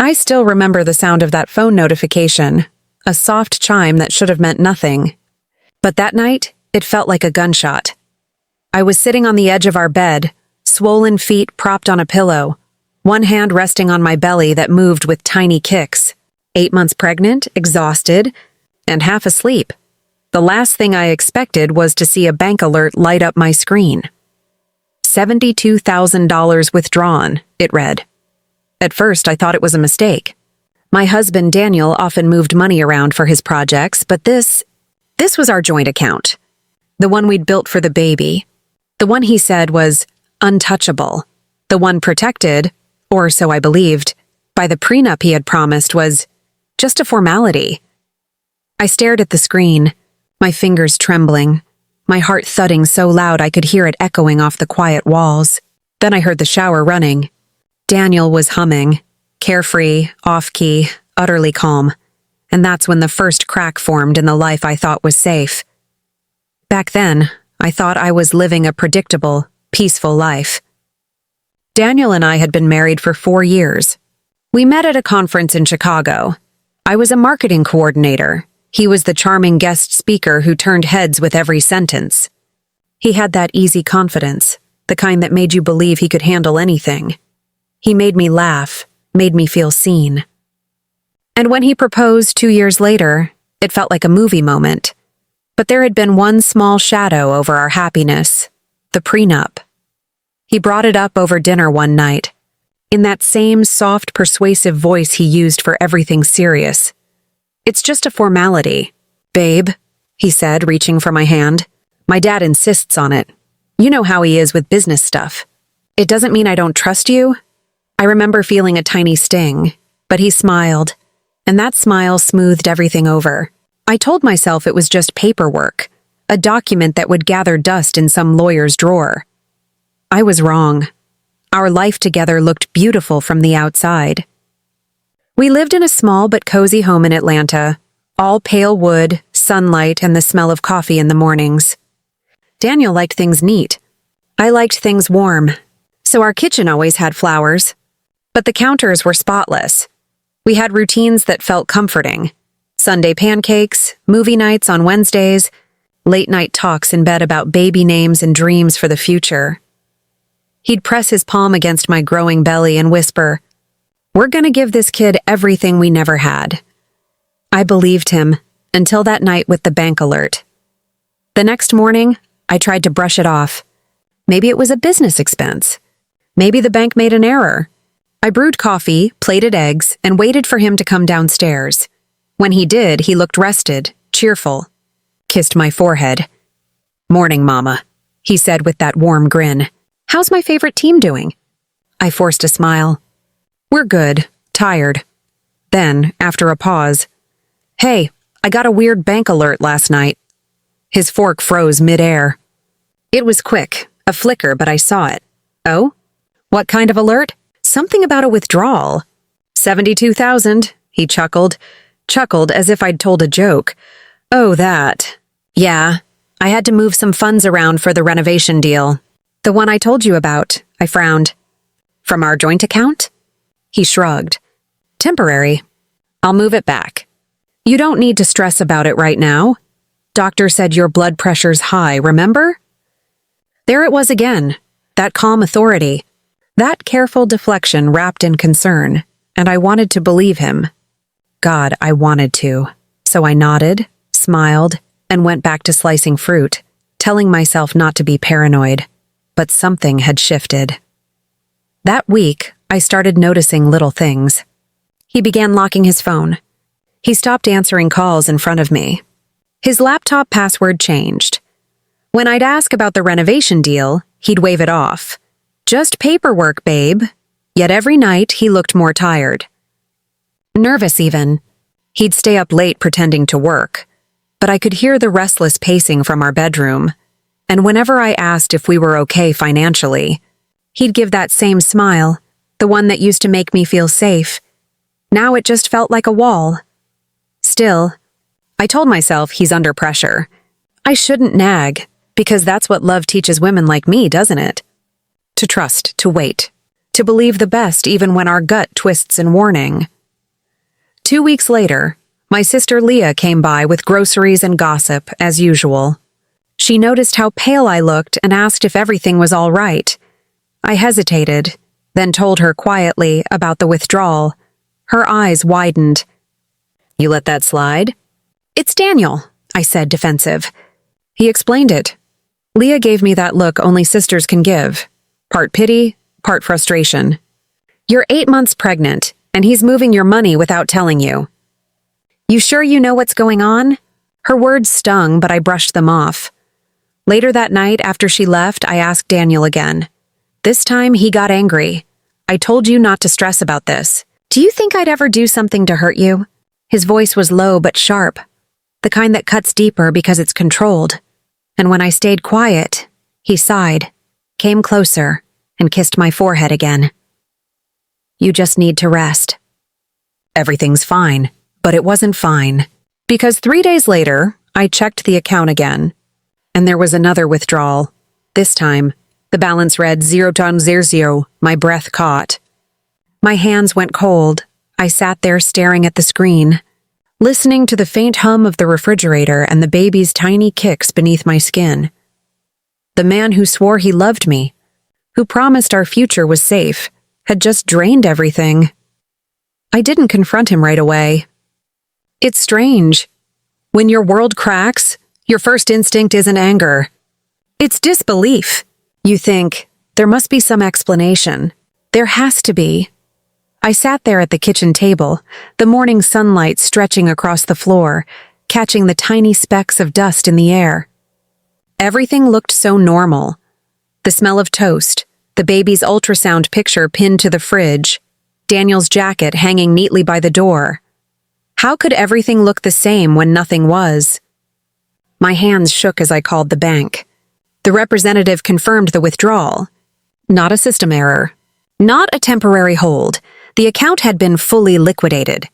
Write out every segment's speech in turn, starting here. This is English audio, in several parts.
I still remember the sound of that phone notification, a soft chime that should have meant nothing. But that night, it felt like a gunshot. I was sitting on the edge of our bed, swollen feet propped on a pillow, one hand resting on my belly that moved with tiny kicks, 8 months pregnant, exhausted, and half asleep. The last thing I expected was to see a bank alert light up my screen. $72,000 withdrawn, it read. At first, I thought it was a mistake. My husband, Daniel, often moved money around for his projects, but this was our joint account. The one we'd built for the baby. The one he said was untouchable. The one protected, or so I believed, by the prenup he had promised was just a formality. I stared at the screen, my fingers trembling, my heart thudding so loud I could hear it echoing off the quiet walls. Then I heard the shower running. Daniel was humming, carefree, off-key, utterly calm. And that's when the first crack formed in the life I thought was safe. Back then, I thought I was living a predictable, peaceful life. Daniel and I had been married for 4 years. We met at a conference in Chicago. I was a marketing coordinator. He was the charming guest speaker who turned heads with every sentence. He had that easy confidence, the kind that made you believe he could handle anything. He made me laugh, made me feel seen. And when he proposed 2 years later, it felt like a movie moment. But there had been one small shadow over our happiness, the prenup. He brought it up over dinner one night, in that same soft, persuasive voice he used for everything serious. "It's just a formality. Babe," he said, reaching for my hand. "My dad insists on it. You know how he is with business stuff. It doesn't mean I don't trust you." I remember feeling a tiny sting, but he smiled, and that smile smoothed everything over. I told myself it was just paperwork, a document that would gather dust in some lawyer's drawer. I was wrong. Our life together looked beautiful from the outside. We lived in a small but cozy home in Atlanta, all pale wood, sunlight, and the smell of coffee in the mornings. Daniel liked things neat. I liked things warm, so our kitchen always had flowers. But the counters were spotless. We had routines that felt comforting. Sunday pancakes, movie nights on Wednesdays, late-night talks in bed about baby names and dreams for the future. He'd press his palm against my growing belly and whisper, "We're gonna give this kid everything we never had." I believed him, until that night with the bank alert. The next morning, I tried to brush it off. Maybe it was a business expense. Maybe the bank made an error. I brewed coffee, plated eggs, and waited for him to come downstairs. When he did, he looked rested, cheerful, kissed my forehead. "Morning, Mama," he said with that warm grin. "How's my favorite team doing?" I forced a smile. "We're good, tired." Then, after a pause, "Hey, I got a weird bank alert last night." His fork froze mid-air. It was quick, a flicker, but I saw it. "Oh? What kind of alert?" "Something about a withdrawal." "72,000, he chuckled as if I'd told a joke. "Oh, that. Yeah, I had to move some funds around for the renovation deal. The one I told you about," I frowned. "From our joint account?" He shrugged. "Temporary. I'll move it back. You don't need to stress about it right now. Doctor said your blood pressure's high, remember?" There it was again, that calm authority, that careful deflection wrapped in concern, and I wanted to believe him. God, I wanted to. So I nodded, smiled, and went back to slicing fruit, telling myself not to be paranoid. But something had shifted. That week, I started noticing little things. He began locking his phone. He stopped answering calls in front of me. His laptop password changed. When I'd ask about the renovation deal, he'd wave it off. "Just paperwork, babe." Yet every night, he looked more tired. Nervous even. He'd stay up late pretending to work. But I could hear the restless pacing from our bedroom. And whenever I asked if we were okay financially, he'd give that same smile, the one that used to make me feel safe. Now it just felt like a wall. Still, I told myself he's under pressure. I shouldn't nag, because that's what love teaches women like me, doesn't it? To trust, to wait, to believe the best even when our gut twists in warning. 2 weeks later, my sister Leah came by with groceries and gossip, as usual. She noticed how pale I looked and asked if everything was all right. I hesitated, then told her quietly about the withdrawal. Her eyes widened. "You let that slide?" "It's Daniel," I said, defensive. He explained it. Leah gave me that look only sisters can give. Part pity, part frustration. "You're 8 months pregnant, and he's moving your money without telling you." "You sure you know what's going on?" Her words stung, but I brushed them off. Later that night, after she left, I asked Daniel again. This time, he got angry. "I told you not to stress about this. Do you think I'd ever do something to hurt you?" His voice was low but sharp, the kind that cuts deeper because it's controlled. And when I stayed quiet, he sighed, came closer, and kissed my forehead again. "You just need to rest." Everything's fine, but it wasn't fine. Because 3 days later, I checked the account again, and there was another withdrawal. This time, the balance read 0,000. My breath caught. My hands went cold. I sat there staring at the screen, listening to the faint hum of the refrigerator and the baby's tiny kicks beneath my skin. The man who swore he loved me, who promised our future was safe, had just drained everything. I didn't confront him right away. It's strange. When your world cracks, your first instinct isn't anger. It's disbelief. You think, there must be some explanation. There has to be. I sat there at the kitchen table, the morning sunlight stretching across the floor, catching the tiny specks of dust in the air. Everything looked so normal. The smell of toast, the baby's ultrasound picture pinned to the fridge, Daniel's jacket hanging neatly by the door. How could everything look the same when nothing was? My hands shook as I called the bank. The representative confirmed the withdrawal. Not a system error. Not a temporary hold. The account had been fully liquidated.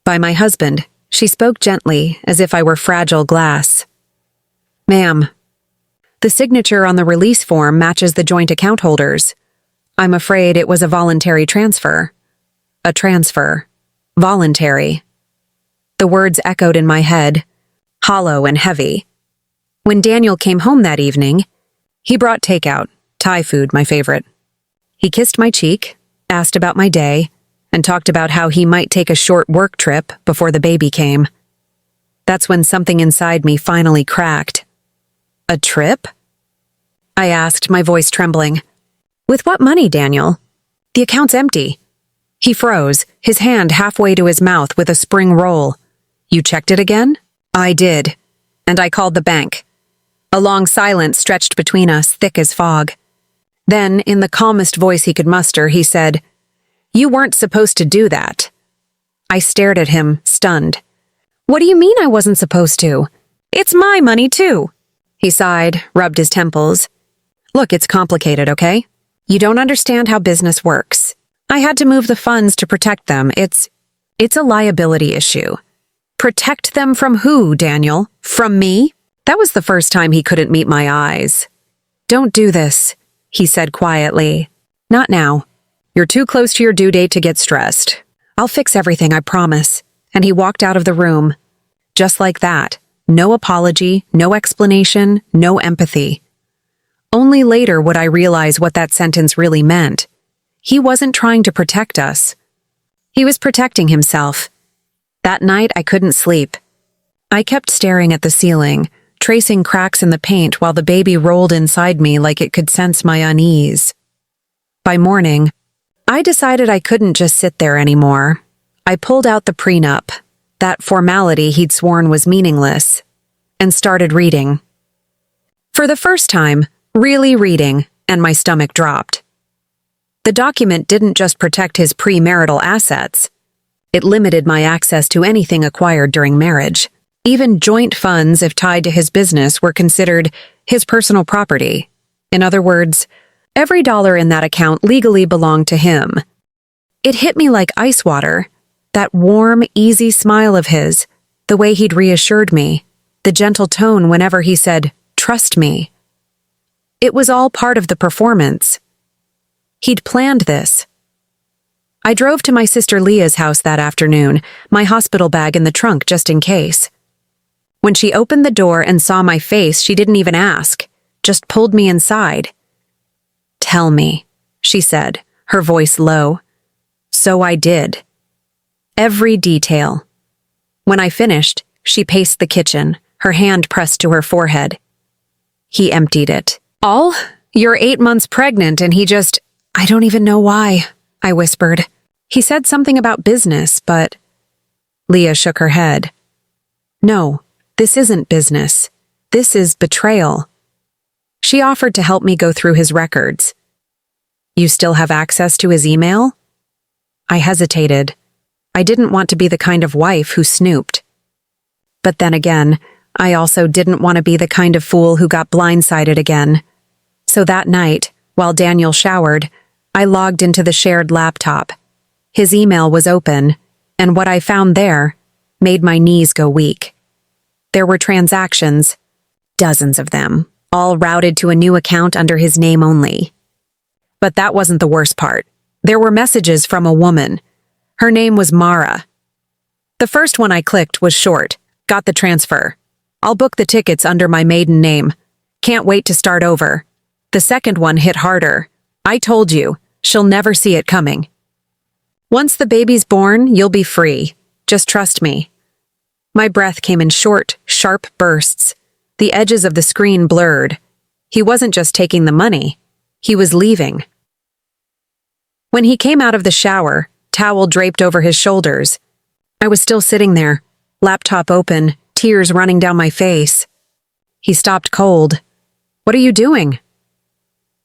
By my husband, she spoke gently, as if I were fragile glass. "Ma'am, the signature on the release form matches the joint account holders. I'm afraid it was a voluntary transfer." A transfer. Voluntary. The words echoed in my head, hollow and heavy. When Daniel came home that evening, he brought takeout, Thai food, my favorite. He kissed my cheek, asked about my day, and talked about how he might take a short work trip before the baby came. That's when something inside me finally cracked. "A trip?" I asked, my voice trembling. "With what money, Daniel? The account's empty." He froze, his hand halfway to his mouth with a spring roll. "You checked it again?" I did, and I called the bank. A long silence stretched between us, thick as fog. Then, in the calmest voice he could muster, he said, "You weren't supposed to do that." I stared at him, stunned. "What do you mean I wasn't supposed to? It's my money, too." He sighed, rubbed his temples. "Look, it's complicated, okay? You don't understand how business works. I had to move the funds to protect them. It's a liability issue." "Protect them from who, Daniel? From me?" That was the first time he couldn't meet my eyes. "Don't do this," he said quietly. "Not now. You're too close to your due date to get stressed. I'll fix everything, I promise." And he walked out of the room. Just like that. No apology, no explanation, no empathy. Only later would I realize what that sentence really meant. He wasn't trying to protect us. He was protecting himself. That night, I couldn't sleep. I kept staring at the ceiling, tracing cracks in the paint while the baby rolled inside me like it could sense my unease. By morning, I decided I couldn't just sit there anymore. I pulled out the prenup, that formality he'd sworn was meaningless, and started reading. For the first time, really reading, and my stomach dropped. The document didn't just protect his premarital assets. It limited my access to anything acquired during marriage. Even joint funds, if tied to his business, were considered his personal property. In other words, every dollar in that account legally belonged to him. It hit me like ice water. That warm, easy smile of his, the way he'd reassured me, the gentle tone whenever he said, "Trust me." It was all part of the performance. He'd planned this. I drove to my sister Leah's house that afternoon, my hospital bag in the trunk just in case. When she opened the door and saw my face, she didn't even ask, just pulled me inside. "Tell me," she said, her voice low. So I did. Every detail. When I finished, she paced the kitchen, her hand pressed to her forehead. He emptied it. "All? You're 8 months pregnant and he just— I don't even know why," I whispered. "He said something about business, but—" Leah shook her head. "No, this isn't business. This is betrayal." She offered to help me go through his records. "You still have access to his email?" I hesitated. I didn't want to be the kind of wife who snooped. But then again, I also didn't want to be the kind of fool who got blindsided again. So that night, while Daniel showered, I logged into the shared laptop. His email was open, and what I found there made my knees go weak. There were transactions, dozens of them, all routed to a new account under his name only. But that wasn't the worst part. There were messages from a woman. Her name was Mara. The first one I clicked was short. "Got the transfer. I'll book the tickets under my maiden name. Can't wait to start over." The second one hit harder. "I told you, she'll never see it coming. Once the baby's born, you'll be free. Just trust me." My breath came in short, sharp bursts. The edges of the screen blurred. He wasn't just taking the money. He was leaving. When he came out of the shower, towel draped over his shoulders, I was still sitting there, laptop open, tears running down my face. He stopped cold. "What are you doing?"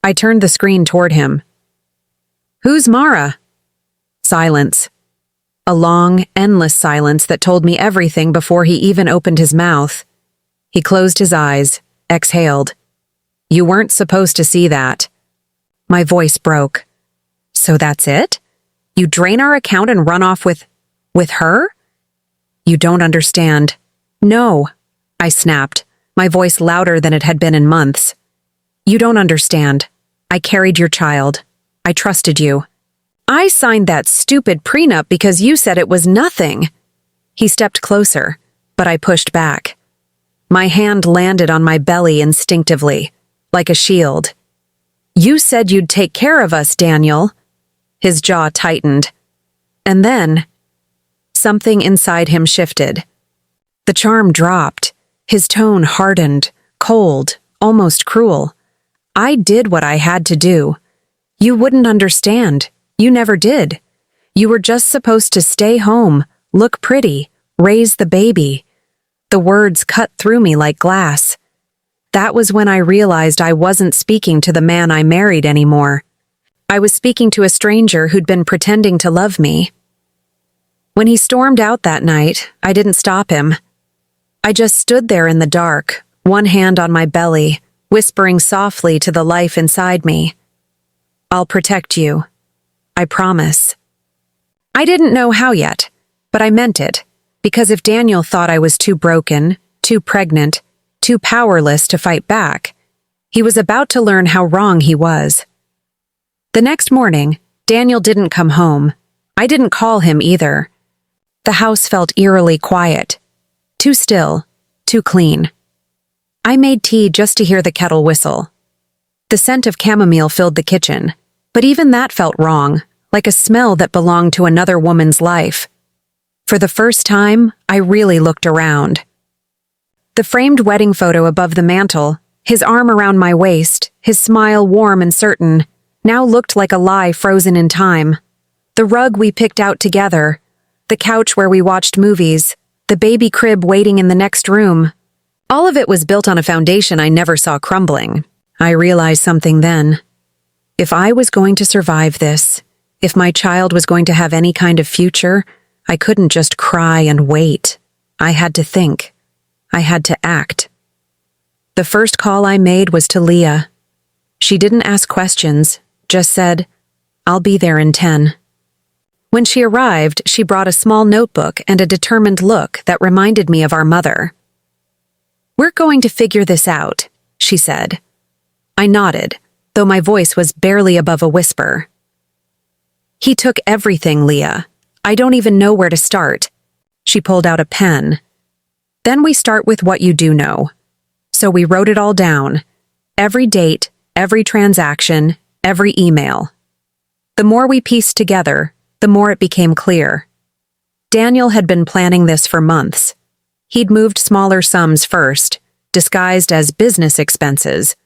I turned the screen toward him. "Who's Mara?" Silence. A long, endless silence that told me everything before he even opened his mouth. He closed his eyes, exhaled. "You weren't supposed to see that." My voice broke. "So that's it? You drain our account and run off with her? You don't understand." "No," I snapped, my voice louder than it had been in months. "You don't understand. I carried your child. I trusted you. I signed that stupid prenup because you said it was nothing." He stepped closer, but I pushed back. My hand landed on my belly instinctively, like a shield. "You said you'd take care of us, Daniel." His jaw tightened. And then, something inside him shifted. The charm dropped. His tone hardened, cold, almost cruel. "I did what I had to do. You wouldn't understand. You never did. You were just supposed to stay home, look pretty, raise the baby." The words cut through me like glass. That was when I realized I wasn't speaking to the man I married anymore. I was speaking to a stranger who'd been pretending to love me. When he stormed out that night, I didn't stop him. I just stood there in the dark, one hand on my belly, whispering softly to the life inside me. "I'll protect you. I promise." I didn't know how yet, but I meant it, because if Daniel thought I was too broken, too pregnant, too powerless to fight back, he was about to learn how wrong he was. The next morning, Daniel didn't come home. I didn't call him either. The house felt eerily quiet. Too still, too clean. I made tea just to hear the kettle whistle. The scent of chamomile filled the kitchen, but even that felt wrong, like a smell that belonged to another woman's life. For the first time, I really looked around. The framed wedding photo above the mantel, his arm around my waist, his smile warm and certain, now looked like a lie frozen in time. The rug we picked out together, the couch where we watched movies, the baby crib waiting in the next room. All of it was built on a foundation I never saw crumbling. I realized something then. If I was going to survive this, if my child was going to have any kind of future, I couldn't just cry and wait. I had to think. I had to act. The first call I made was to Leah. She didn't ask questions, just said, "I'll be there in 10. When she arrived, she brought a small notebook and a determined look that reminded me of our mother. "We're going to figure this out," she said. I nodded, though my voice was barely above a whisper. He took everything, Leah. I don't even know where to start. She pulled out a pen. Then we start with what you do know. So we wrote it all down. Every date, every transaction, every email. The more we pieced together, the more it became clear. Daniel had been planning this for months. He'd moved smaller sums first, disguised as business expenses.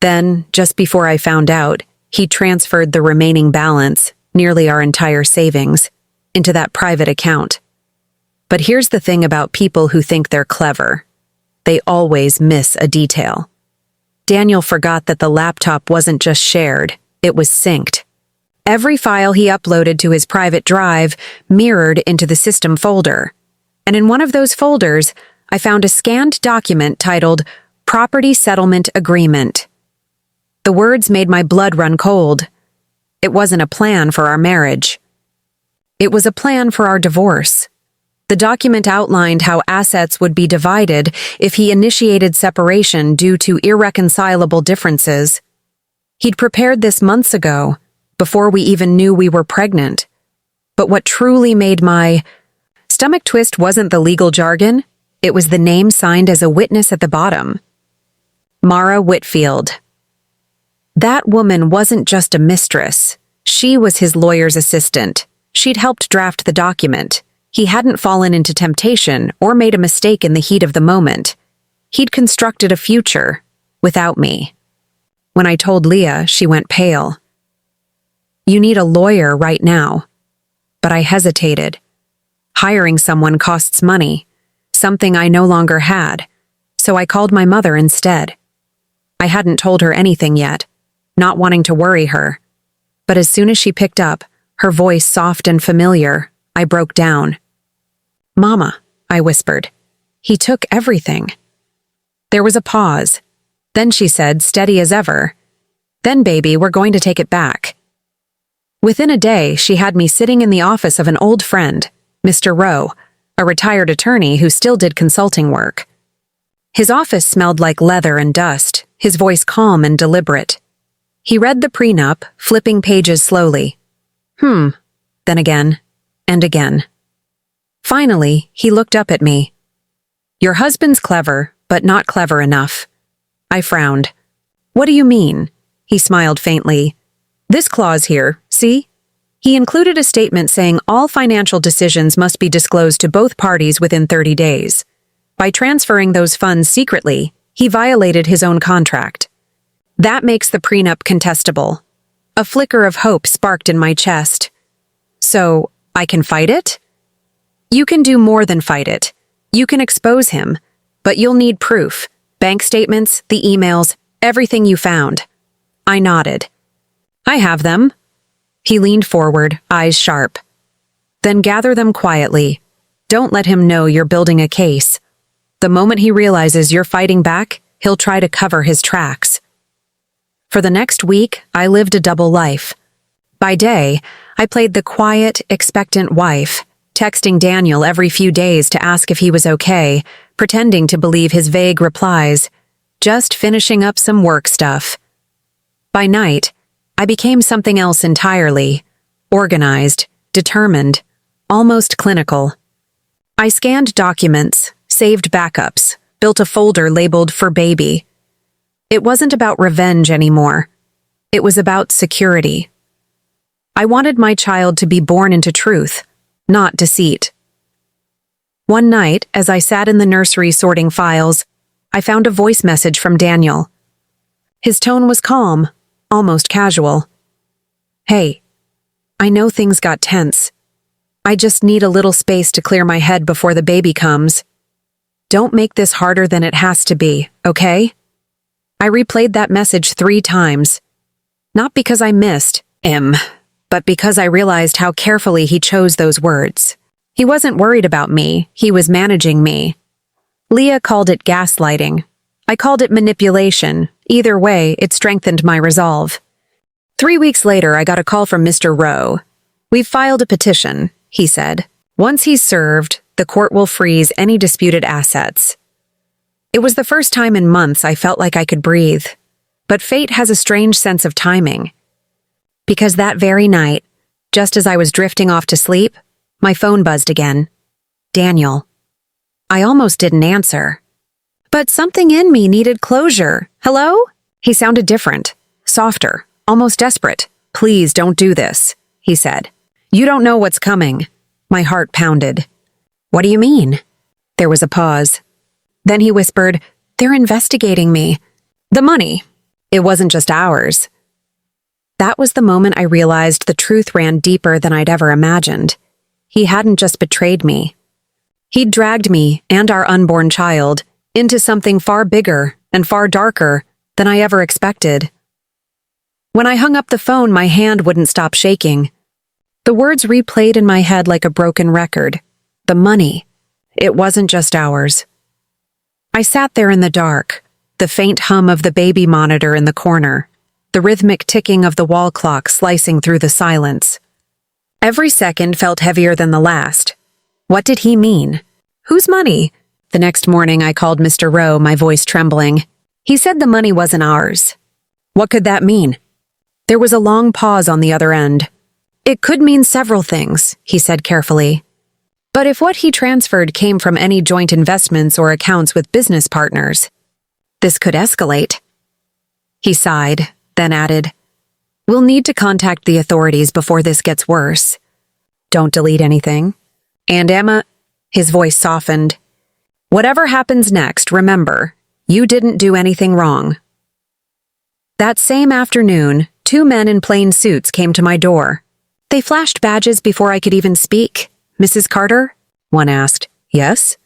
Then, just before I found out, he transferred the remaining balance, nearly our entire savings, into that private account. But here's the thing about people who think they're clever. They always miss a detail. Daniel forgot that the laptop wasn't just shared, it was synced. Every file he uploaded to his private drive mirrored into the system folder. And in one of those folders, I found a scanned document titled Property Settlement Agreement. The words made my blood run cold. It wasn't a plan for our marriage. It was a plan for our divorce. The document outlined how assets would be divided if he initiated separation due to irreconcilable differences. He'd prepared this months ago, before we even knew we were pregnant. But what truly made my stomach twist wasn't the legal jargon, it was the name signed as a witness at the bottom. Mara Whitfield. That woman wasn't just a mistress. She was his lawyer's assistant. She'd helped draft the document. He hadn't fallen into temptation or made a mistake in the heat of the moment. He'd constructed a future without me. When I told Leah, she went pale. You need a lawyer right now. But I hesitated. Hiring someone costs money, something I no longer had, so I called my mother instead. I hadn't told her anything yet, not wanting to worry her. But as soon as she picked up, her voice soft and familiar, I broke down. Mama, I whispered. He took everything. There was a pause. Then she said, steady as ever, Then, baby, we're going to take it back. Within a day, she had me sitting in the office of an old friend, Mr. Rowe, a retired attorney who still did consulting work. His office smelled like leather and dust, his voice calm and deliberate. He read the prenup, flipping pages slowly. Then again, and again. Finally, he looked up at me. Your husband's clever, but not clever enough. I frowned. What do you mean? He smiled faintly. This clause here, see? He included a statement saying all financial decisions must be disclosed to both parties within 30 days. By transferring those funds secretly, he violated his own contract. That makes the prenup contestable. A flicker of hope sparked in my chest. So, I can fight it? You can do more than fight it. You can expose him, but you'll need proof. Bank statements, the emails, everything you found. I nodded. I have them. He leaned forward, eyes sharp. Then gather them quietly. Don't let him know you're building a case. The moment he realizes you're fighting back, he'll try to cover his tracks. For the next week, I lived a double life. By day, I played the quiet, expectant wife, texting Daniel every few days to ask if he was okay, pretending to believe his vague replies, just finishing up some work stuff. By night, I became something else entirely, organized, determined, almost clinical. I scanned documents, saved backups, built a folder labeled for baby. It wasn't about revenge anymore. It was about security. I wanted my child to be born into truth, not deceit. One night, as I sat in the nursery sorting files, I found a voice message from Daniel. His tone was calm, almost casual. Hey, I know things got tense. I just need a little space to clear my head before the baby comes. Don't make this harder than it has to be, okay? I replayed that message 3 times. Not because I missed him, but because I realized how carefully he chose those words. He wasn't worried about me, he was managing me. Leah called it gaslighting. I called it manipulation. Either way, it strengthened my resolve. 3 weeks later, I got a call from Mr. Rowe. We've filed a petition, he said. Once he's served, the court will freeze any disputed assets. It was the first time in months I felt like I could breathe. But fate has a strange sense of timing. Because that very night, Just as I was drifting off to sleep, my phone buzzed again. Daniel. I almost didn't answer. But something in me needed closure. Hello? He sounded different, softer, almost desperate. Please don't do this, he said. You don't know what's coming. My heart pounded. What do you mean? There was a pause. Then he whispered, They're investigating me. The money. It wasn't just ours. That was the moment I realized the truth ran deeper than I'd ever imagined. He hadn't just betrayed me. He'd dragged me and our unborn child into something far bigger and far darker than I ever expected. When I hung up the phone, my hand wouldn't stop shaking. The words replayed in my head like a broken record. The money. It wasn't just ours. I sat there in the dark, the faint hum of the baby monitor in the corner, the rhythmic ticking of the wall clock slicing through the silence. Every second felt heavier than the last. What did he mean? Whose money? The next morning I called Mr. Rowe, my voice trembling. He said the money wasn't ours. What could that mean? There was a long pause on the other end. It could mean several things, he said carefully. But if what he transferred came from any joint investments or accounts with business partners, this could escalate. He sighed, then added, We'll need to contact the authorities before this gets worse. Don't delete anything. And Emma, his voice softened. Whatever happens next, remember, you didn't do anything wrong. That same afternoon, 2 men in plain suits came to my door. They flashed badges before I could even speak. Mrs. Carter? One asked. Yes?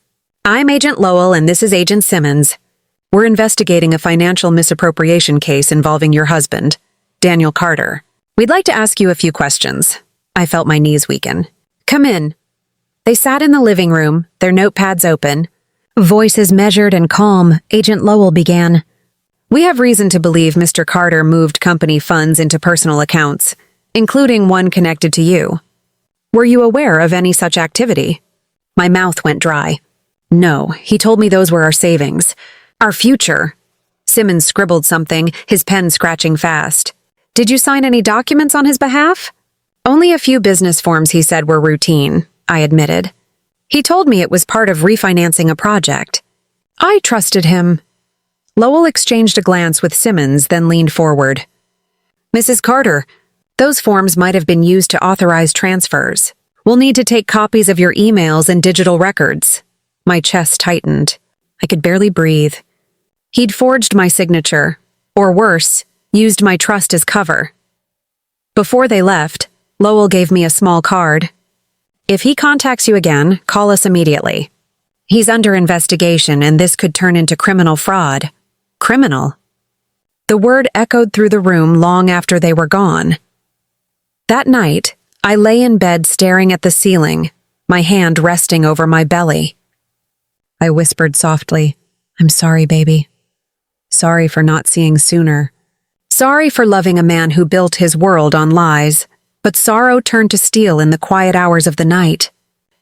I'm Agent Lowell and this is Agent Simmons. We're investigating a financial misappropriation case involving your husband, Daniel Carter. We'd like to ask you a few questions. I felt my knees weaken. Come in. They sat in the living room, their notepads open. Voices measured and calm, Agent Lowell began. We have reason to believe Mr. Carter moved company funds into personal accounts, including one connected to you. Were you aware of any such activity? My mouth went dry. No, he told me those were our savings. Our future. Simmons scribbled something, his pen scratching fast. Did you sign any documents on his behalf? Only a few business forms he said were routine, I admitted. He told me it was part of refinancing a project. I trusted him. Lowell exchanged a glance with Simmons, then leaned forward. Mrs. Carter, those forms might have been used to authorize transfers. We'll need to take copies of your emails and digital records. My chest tightened. I could barely breathe. He'd forged my signature, or worse, used my trust as cover. Before they left, Lowell gave me a small card. If he contacts you again, call us immediately. He's under investigation and this could turn into criminal fraud. Criminal? The word echoed through the room long after they were gone. That night, I lay in bed staring at the ceiling, my hand resting over my belly. I whispered softly, I'm sorry, baby. Sorry for not seeing sooner. Sorry for loving a man who built his world on lies, but sorrow turned to steel in the quiet hours of the night.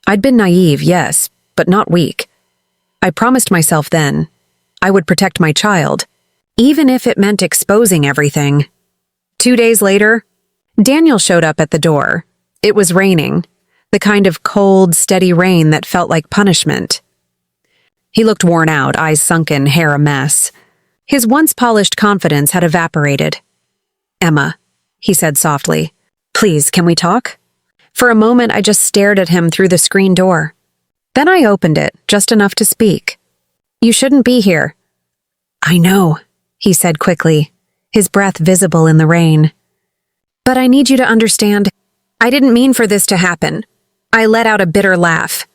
I'd been naive, yes, but not weak. I promised myself then, I would protect my child, even if it meant exposing everything. 2 days later, Daniel showed up at the door. It was raining, the kind of cold, steady rain that felt like punishment. He looked worn out, eyes sunken, hair a mess. His once polished confidence had evaporated. Emma, he said softly, please, can we talk? For a moment, I just stared at him through the screen door. Then I opened it, just enough to speak. You shouldn't be here. I know, he said quickly, his breath visible in the rain. But I need you to understand, I didn't mean for this to happen. I let out a bitter laugh.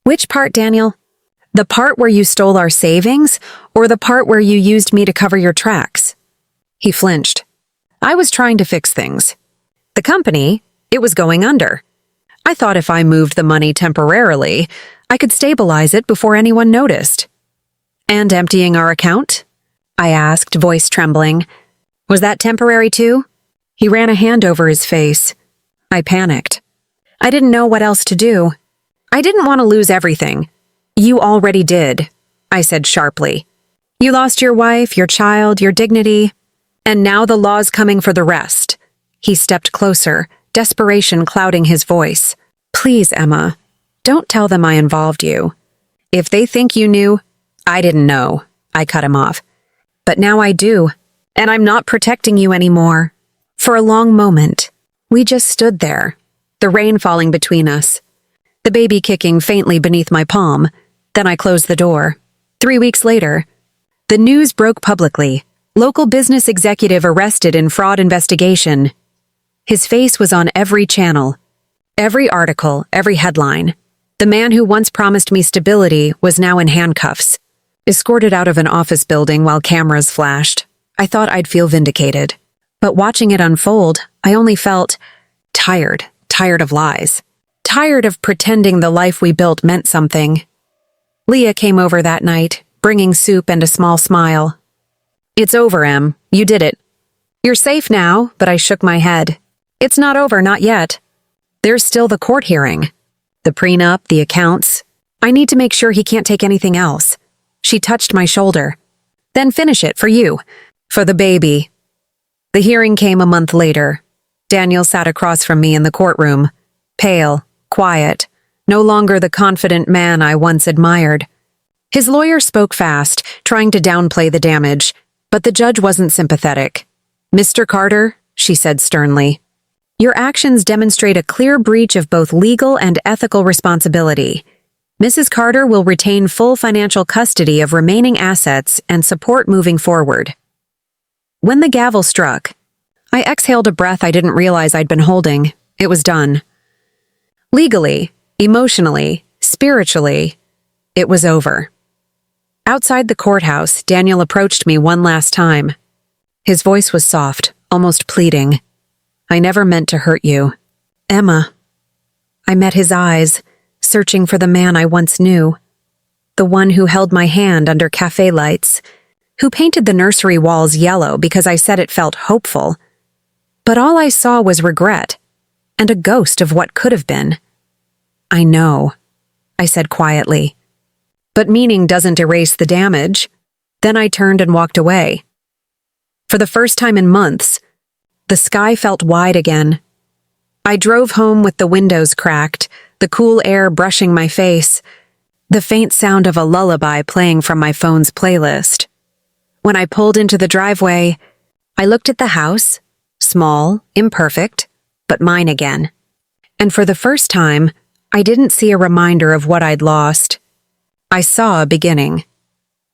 Which part, Daniel? The part where you stole our savings, or the part where you used me to cover your tracks? He flinched. I was trying to fix things. The company, it was going under. I thought if I moved the money temporarily, I could stabilize it before anyone noticed. And emptying our account? I asked, voice trembling. Was that temporary too? He ran a hand over his face. I panicked. I didn't know what else to do. I didn't want to lose everything. You already did, I said sharply. You lost your wife, your child, your dignity, and now the law's coming for the rest. He stepped closer, desperation clouding his voice. Please, Emma, don't tell them I involved you. If they think you knew, I didn't know. I cut him off. But now I do, and I'm not protecting you anymore. For a long moment, we just stood there, the rain falling between us, the baby kicking faintly beneath my palm. Then I closed the door. 3 weeks later, the news broke publicly. Local business executive arrested in fraud investigation. His face was on every channel, every article, every headline. The man who once promised me stability was now in handcuffs, escorted out of an office building while cameras flashed. I thought I'd feel vindicated. But watching it unfold, I only felt tired of lies. Tired of pretending the life we built meant something. Leah came over that night, bringing soup and a small smile. It's over, Em. You did it. You're safe now, but I shook my head. It's not over, not yet. There's still the court hearing. The prenup, the accounts. I need to make sure he can't take anything else. She touched my shoulder. Then finish it for you. For the baby. The hearing came a month later. Daniel sat across from me in the courtroom. Pale, quiet, no longer the confident man I once admired. His lawyer spoke fast, trying to downplay the damage, but the judge wasn't sympathetic. Mr. Carter, she said sternly, your actions demonstrate a clear breach of both legal and ethical responsibility. Mrs. Carter will retain full financial custody of remaining assets and support moving forward. When the gavel struck, I exhaled a breath I didn't realize I'd been holding. It was done. Legally, emotionally, spiritually, it was over. Outside the courthouse, Daniel approached me one last time. His voice was soft, almost pleading. I never meant to hurt you. Emma. I met his eyes, searching for the man I once knew. The one who held my hand under cafe lights, who painted the nursery walls yellow because I said it felt hopeful. But all I saw was regret, and a ghost of what could have been. I know, I said quietly. But meaning doesn't erase the damage. Then I turned and walked away. For the first time in months, the sky felt wide again. I drove home with the windows cracked, the cool air brushing my face, the faint sound of a lullaby playing from my phone's playlist. When I pulled into the driveway, I looked at the house, small, imperfect, but mine again. And for the first time, I didn't see a reminder of what I'd lost. I saw a beginning.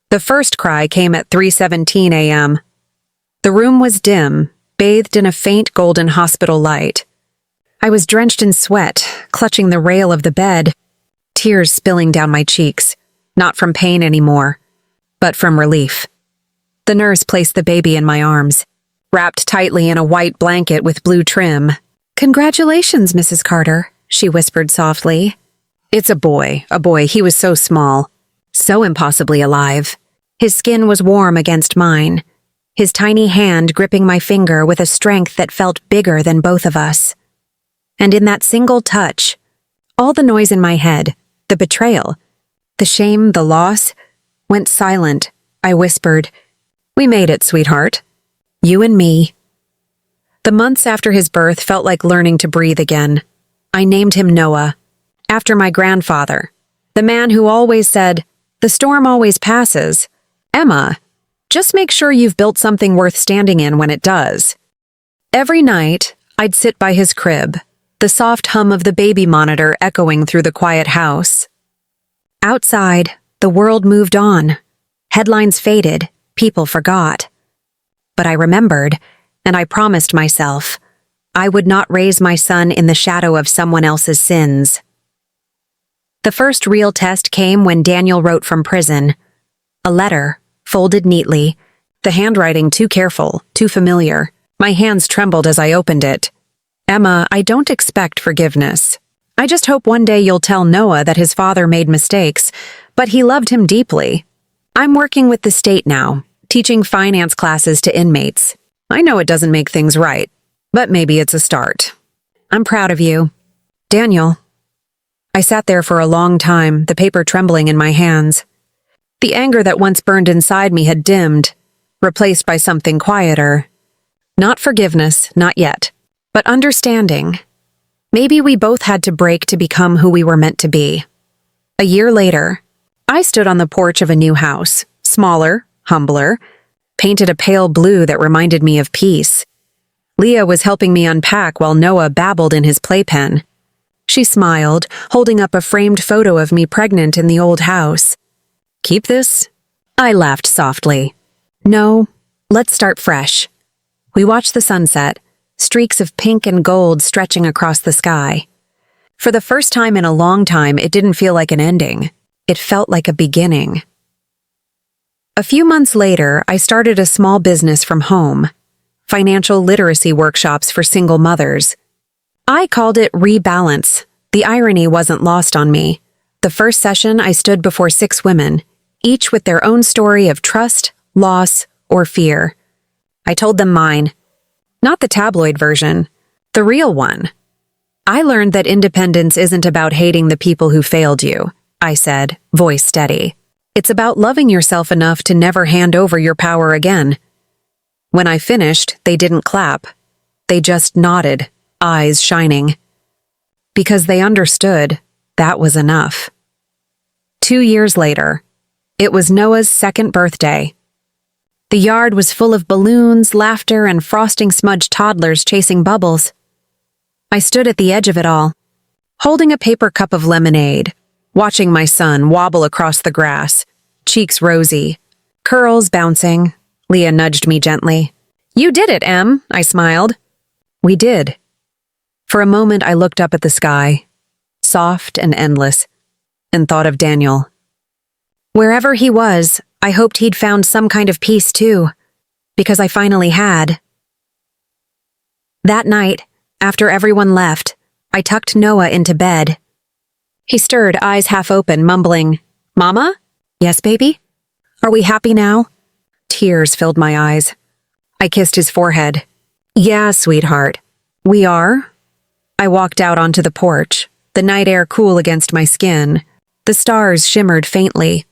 The first cry came at 3:17 a.m. The room was dim, bathed in a faint golden hospital light. I was drenched in sweat, clutching the rail of the bed, tears spilling down my cheeks, not from pain anymore, but from relief. The nurse placed the baby in my arms, wrapped tightly in a white blanket with blue trim. Congratulations, Mrs. Carter, she whispered softly. It's a boy. He was so small, so impossibly alive. His skin was warm against mine, his tiny hand gripping my finger with a strength that felt bigger than both of us. And in that single touch, all the noise in my head, the betrayal, the shame, the loss, went silent. I whispered, "We made it, sweetheart. You and me." The months after his birth felt like learning to breathe again. I named him Noah, after my grandfather, the man who always said, "The storm always passes. Emma, just make sure you've built something worth standing in when it does." Every night, I'd sit by his crib, the soft hum of the baby monitor echoing through the quiet house. Outside, the world moved on. Headlines faded, people forgot. But I remembered, and I promised myself, I would not raise my son in the shadow of someone else's sins. The first real test came when Daniel wrote from prison. A letter, folded neatly, the handwriting too careful, too familiar. My hands trembled as I opened it. Emma, I don't expect forgiveness. I just hope one day you'll tell Noah that his father made mistakes, but he loved him deeply. I'm working with the state now, teaching finance classes to inmates. I know it doesn't make things right, but maybe it's a start. I'm proud of you. Daniel. I sat there for a long time, the paper trembling in my hands. The anger that once burned inside me had dimmed, replaced by something quieter. Not forgiveness, not yet, but understanding, Maybe we both had to break to become who we were meant to be. A year later, I stood on the porch of a new house, smaller, humbler, painted a pale blue that reminded me of peace. Leah was helping me unpack while Noah babbled in his playpen. She smiled, holding up a framed photo of me pregnant in the old house. "Keep this?" I laughed softly. "No, let's start fresh." We watched the sunset, streaks of pink and gold stretching across the sky. For the first time in a long time, it didn't feel like an ending. It felt like a beginning. A few months later, I started a small business from home, financial literacy workshops for single mothers. I called it Rebalance. The irony wasn't lost on me. The first session, I stood before 6 women, each with their own story of trust, loss, or fear. I told them mine. Not the tabloid version, the real one. I learned that independence isn't about hating the people who failed you, I said, voice steady. It's about loving yourself enough to never hand over your power again. When I finished, they didn't clap. They just nodded, eyes shining. Because they understood that was enough. 2 years later, it was Noah's 2nd birthday. The yard was full of balloons, laughter, and frosting-smudged toddlers chasing bubbles. I stood at the edge of it all, holding a paper cup of lemonade, watching my son wobble across the grass, cheeks rosy, curls bouncing. Leah nudged me gently. "You did it, Em," I smiled. We did. For a moment, I looked up at the sky, soft and endless, and thought of Daniel. Wherever he was, I hoped he'd found some kind of peace too, because I finally had. That night, after everyone left, I tucked Noah into bed. He stirred, eyes half open, mumbling, "Mama? Yes, baby? Are we happy now?" Tears filled my eyes. I kissed his forehead. "Yeah, sweetheart. We are." I walked out onto the porch, the night air cool against my skin. The stars shimmered faintly,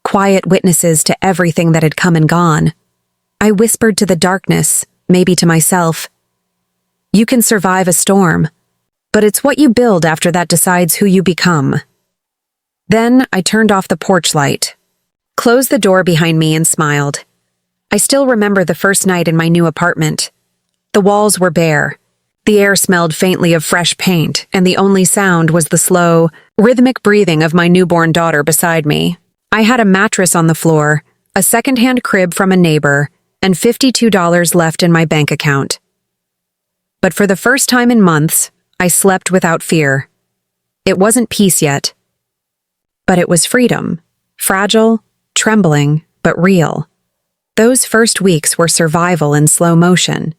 quiet witnesses to everything that had come and gone. I whispered to the darkness, maybe to myself, "You can survive a storm, but it's what you build after that decides who you become." Then I turned off the porch light, closed the door behind me, and smiled. I still remember the first night in my new apartment. The walls were bare. The air smelled faintly of fresh paint, and the only sound was the slow, rhythmic breathing of my newborn daughter beside me. I had a mattress on the floor, a secondhand crib from a neighbor, and $52 left in my bank account. But for the first time in months, I slept without fear. It wasn't peace yet, but it was freedom, fragile, trembling, but real. Those first weeks were survival in slow motion.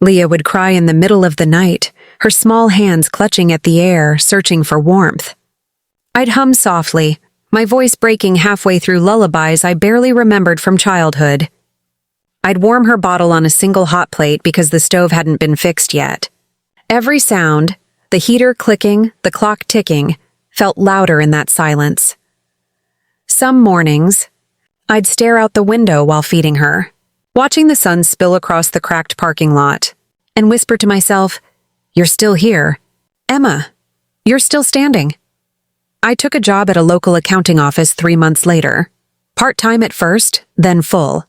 Leah would cry in the middle of the night, her small hands clutching at the air, searching for warmth. I'd hum softly, my voice breaking halfway through lullabies I barely remembered from childhood. I'd warm her bottle on a single hot plate because the stove hadn't been fixed yet. Every sound, the heater clicking, the clock ticking, felt louder in that silence. Some mornings, I'd stare out the window while feeding her, watching the sun spill across the cracked parking lot, and whisper to myself, "You're still here. Emma, you're still standing." I took a job at a local accounting office 3 months later. Part-time at first, then full.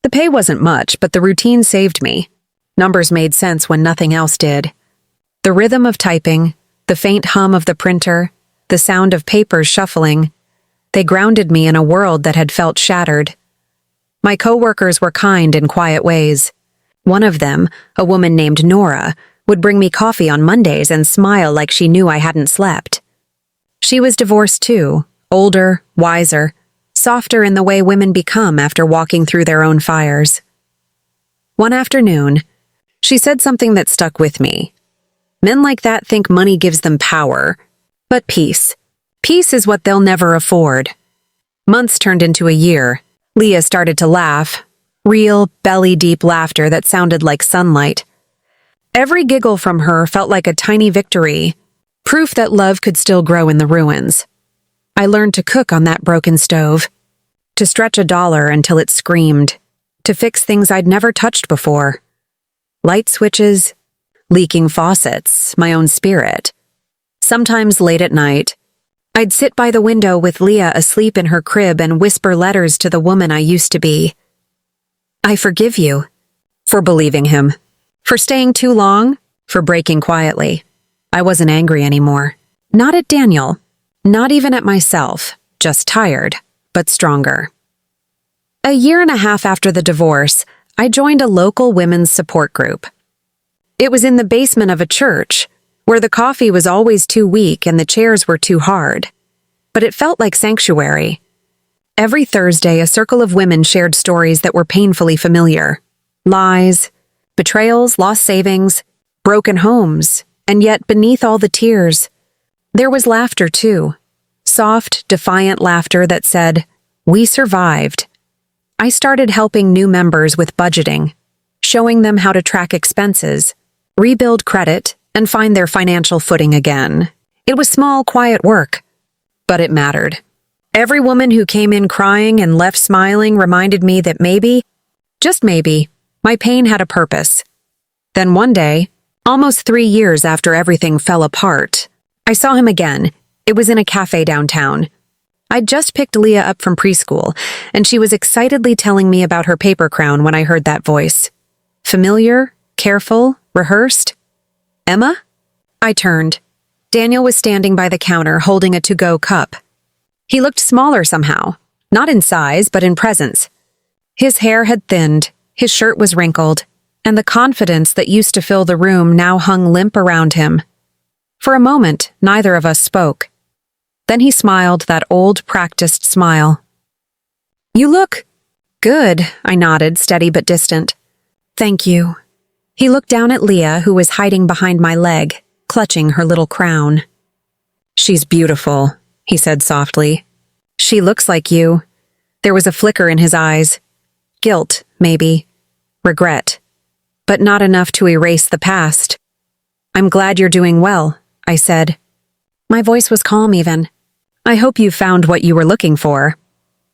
The pay wasn't much, but the routine saved me. Numbers made sense when nothing else did. The rhythm of typing, the faint hum of the printer, the sound of papers shuffling, they grounded me in a world that had felt shattered. My coworkers were kind in quiet ways. One of them, a woman named Nora, would bring me coffee on Mondays and smile like she knew I hadn't slept. She was divorced too, older, wiser, softer in the way women become after walking through their own fires. One afternoon, she said something that stuck with me. Men like that think money gives them power, but peace. Peace is what they'll never afford. Months turned into a year. Leah started to laugh, real, belly-deep laughter that sounded like sunlight. Every giggle from her felt like a tiny victory, proof that love could still grow in the ruins. I learned to cook on that broken stove, to stretch a dollar until it screamed, to fix things I'd never touched before. Light switches, leaking faucets, my own spirit. Sometimes late at night, I'd sit by the window with Leah asleep in her crib and whisper letters to the woman I used to be. I forgive you for believing him, for staying too long, for breaking quietly. I wasn't angry anymore. Not at Daniel, not even at myself, just tired, but stronger. A year and a half after the divorce, I joined a local women's support group. It was in the basement of a church, where the coffee was always too weak and the chairs were too hard. But it felt like sanctuary. Every Thursday, a circle of women shared stories that were painfully familiar. Lies, betrayals, lost savings, broken homes, and yet beneath all the tears, there was laughter too. Soft, defiant laughter that said, "We survived." I started helping new members with budgeting, showing them how to track expenses, rebuild credit, and find their financial footing again. It was small, quiet work, but it mattered. Every woman who came in crying and left smiling reminded me that maybe, just maybe, my pain had a purpose. Then one day, almost 3 years after everything fell apart, I saw him again. It was in a cafe downtown. I'd just picked Leah up from preschool, and she was excitedly telling me about her paper crown when I heard that voice. Familiar, careful, rehearsed. Emma? I turned. Daniel was standing by the counter holding a to-go cup. He looked smaller somehow, not in size, but in presence. His hair had thinned, his shirt was wrinkled, and the confidence that used to fill the room now hung limp around him. For a moment, neither of us spoke. Then he smiled that old, practiced smile. "You look good," I nodded, steady but distant. "Thank you." He looked down at Leah, who was hiding behind my leg, clutching her little crown. "She's beautiful," he said softly. "She looks like you." There was a flicker in his eyes. Guilt, maybe. Regret. But not enough to erase the past. "I'm glad you're doing well," I said. My voice was calm even. "I hope you found what you were looking for."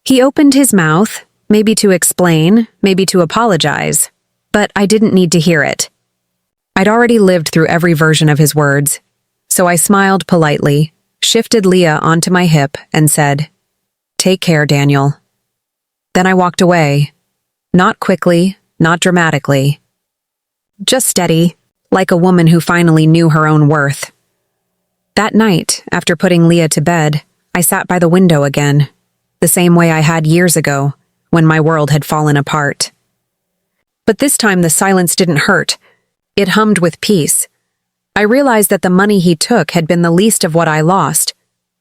He opened his mouth, maybe to explain, maybe to apologize, but I didn't need to hear it. I'd already lived through every version of his words, so I smiled politely, shifted Leah onto my hip, and said, "Take care, Daniel." Then I walked away, not quickly, not dramatically, just steady, like a woman who finally knew her own worth. That night, after putting Leah to bed, I sat by the window again, the same way I had years ago, when my world had fallen apart. But this time the silence didn't hurt. It hummed with peace. I realized that the money he took had been the least of what I lost,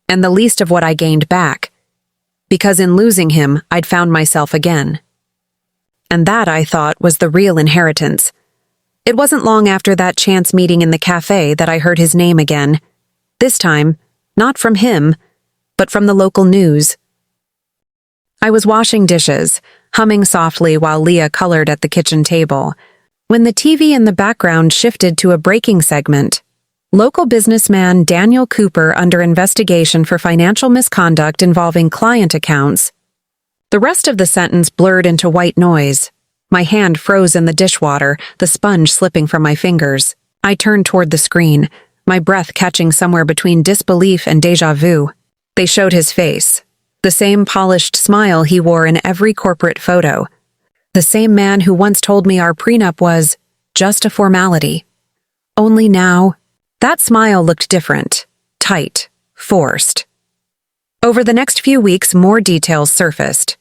and the least of what I gained back, because in losing him, I'd found myself again. And that, I thought, was the real inheritance. It wasn't long after that chance meeting in the cafe that I heard his name again. This time, not from him, but from the local news. I was washing dishes, humming softly while Leah colored at the kitchen table, when the TV in the background shifted to a breaking segment. Local businessman Daniel Cooper under investigation for financial misconduct involving client accounts. The rest of the sentence blurred into white noise. My hand froze in the dishwater, the sponge slipping from my fingers. I turned toward the screen, my breath catching somewhere between disbelief and déjà vu. They showed his face, the same polished smile he wore in every corporate photo. The same man who once told me our prenup was just a formality. Only now, that smile looked different, tight, forced. Over the next few weeks, more details surfaced.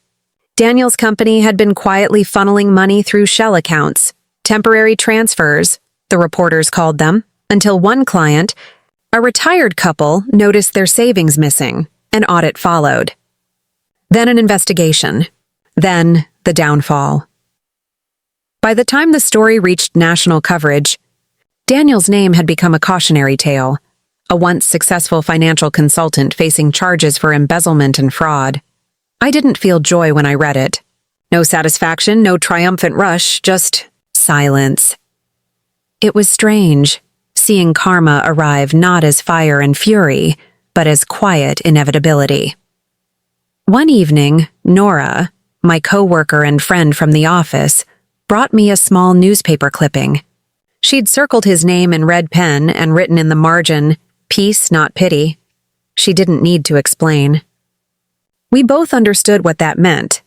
Daniel's company had been quietly funneling money through shell accounts, temporary transfers, the reporters called them, until one client, a retired couple, noticed their savings missing. An audit followed. Then an investigation. Then the downfall. By the time the story reached national coverage, Daniel's name had become a cautionary tale, a once successful financial consultant facing charges for embezzlement and fraud. I didn't feel joy when I read it. No satisfaction, no triumphant rush, just silence. It was strange, seeing karma arrive not as fire and fury, but as quiet inevitability. One evening, Nora, my coworker and friend from the office, brought me a small newspaper clipping. She'd circled his name in red pen and written in the margin, "Peace, not pity." She didn't need to explain. We both understood what that meant.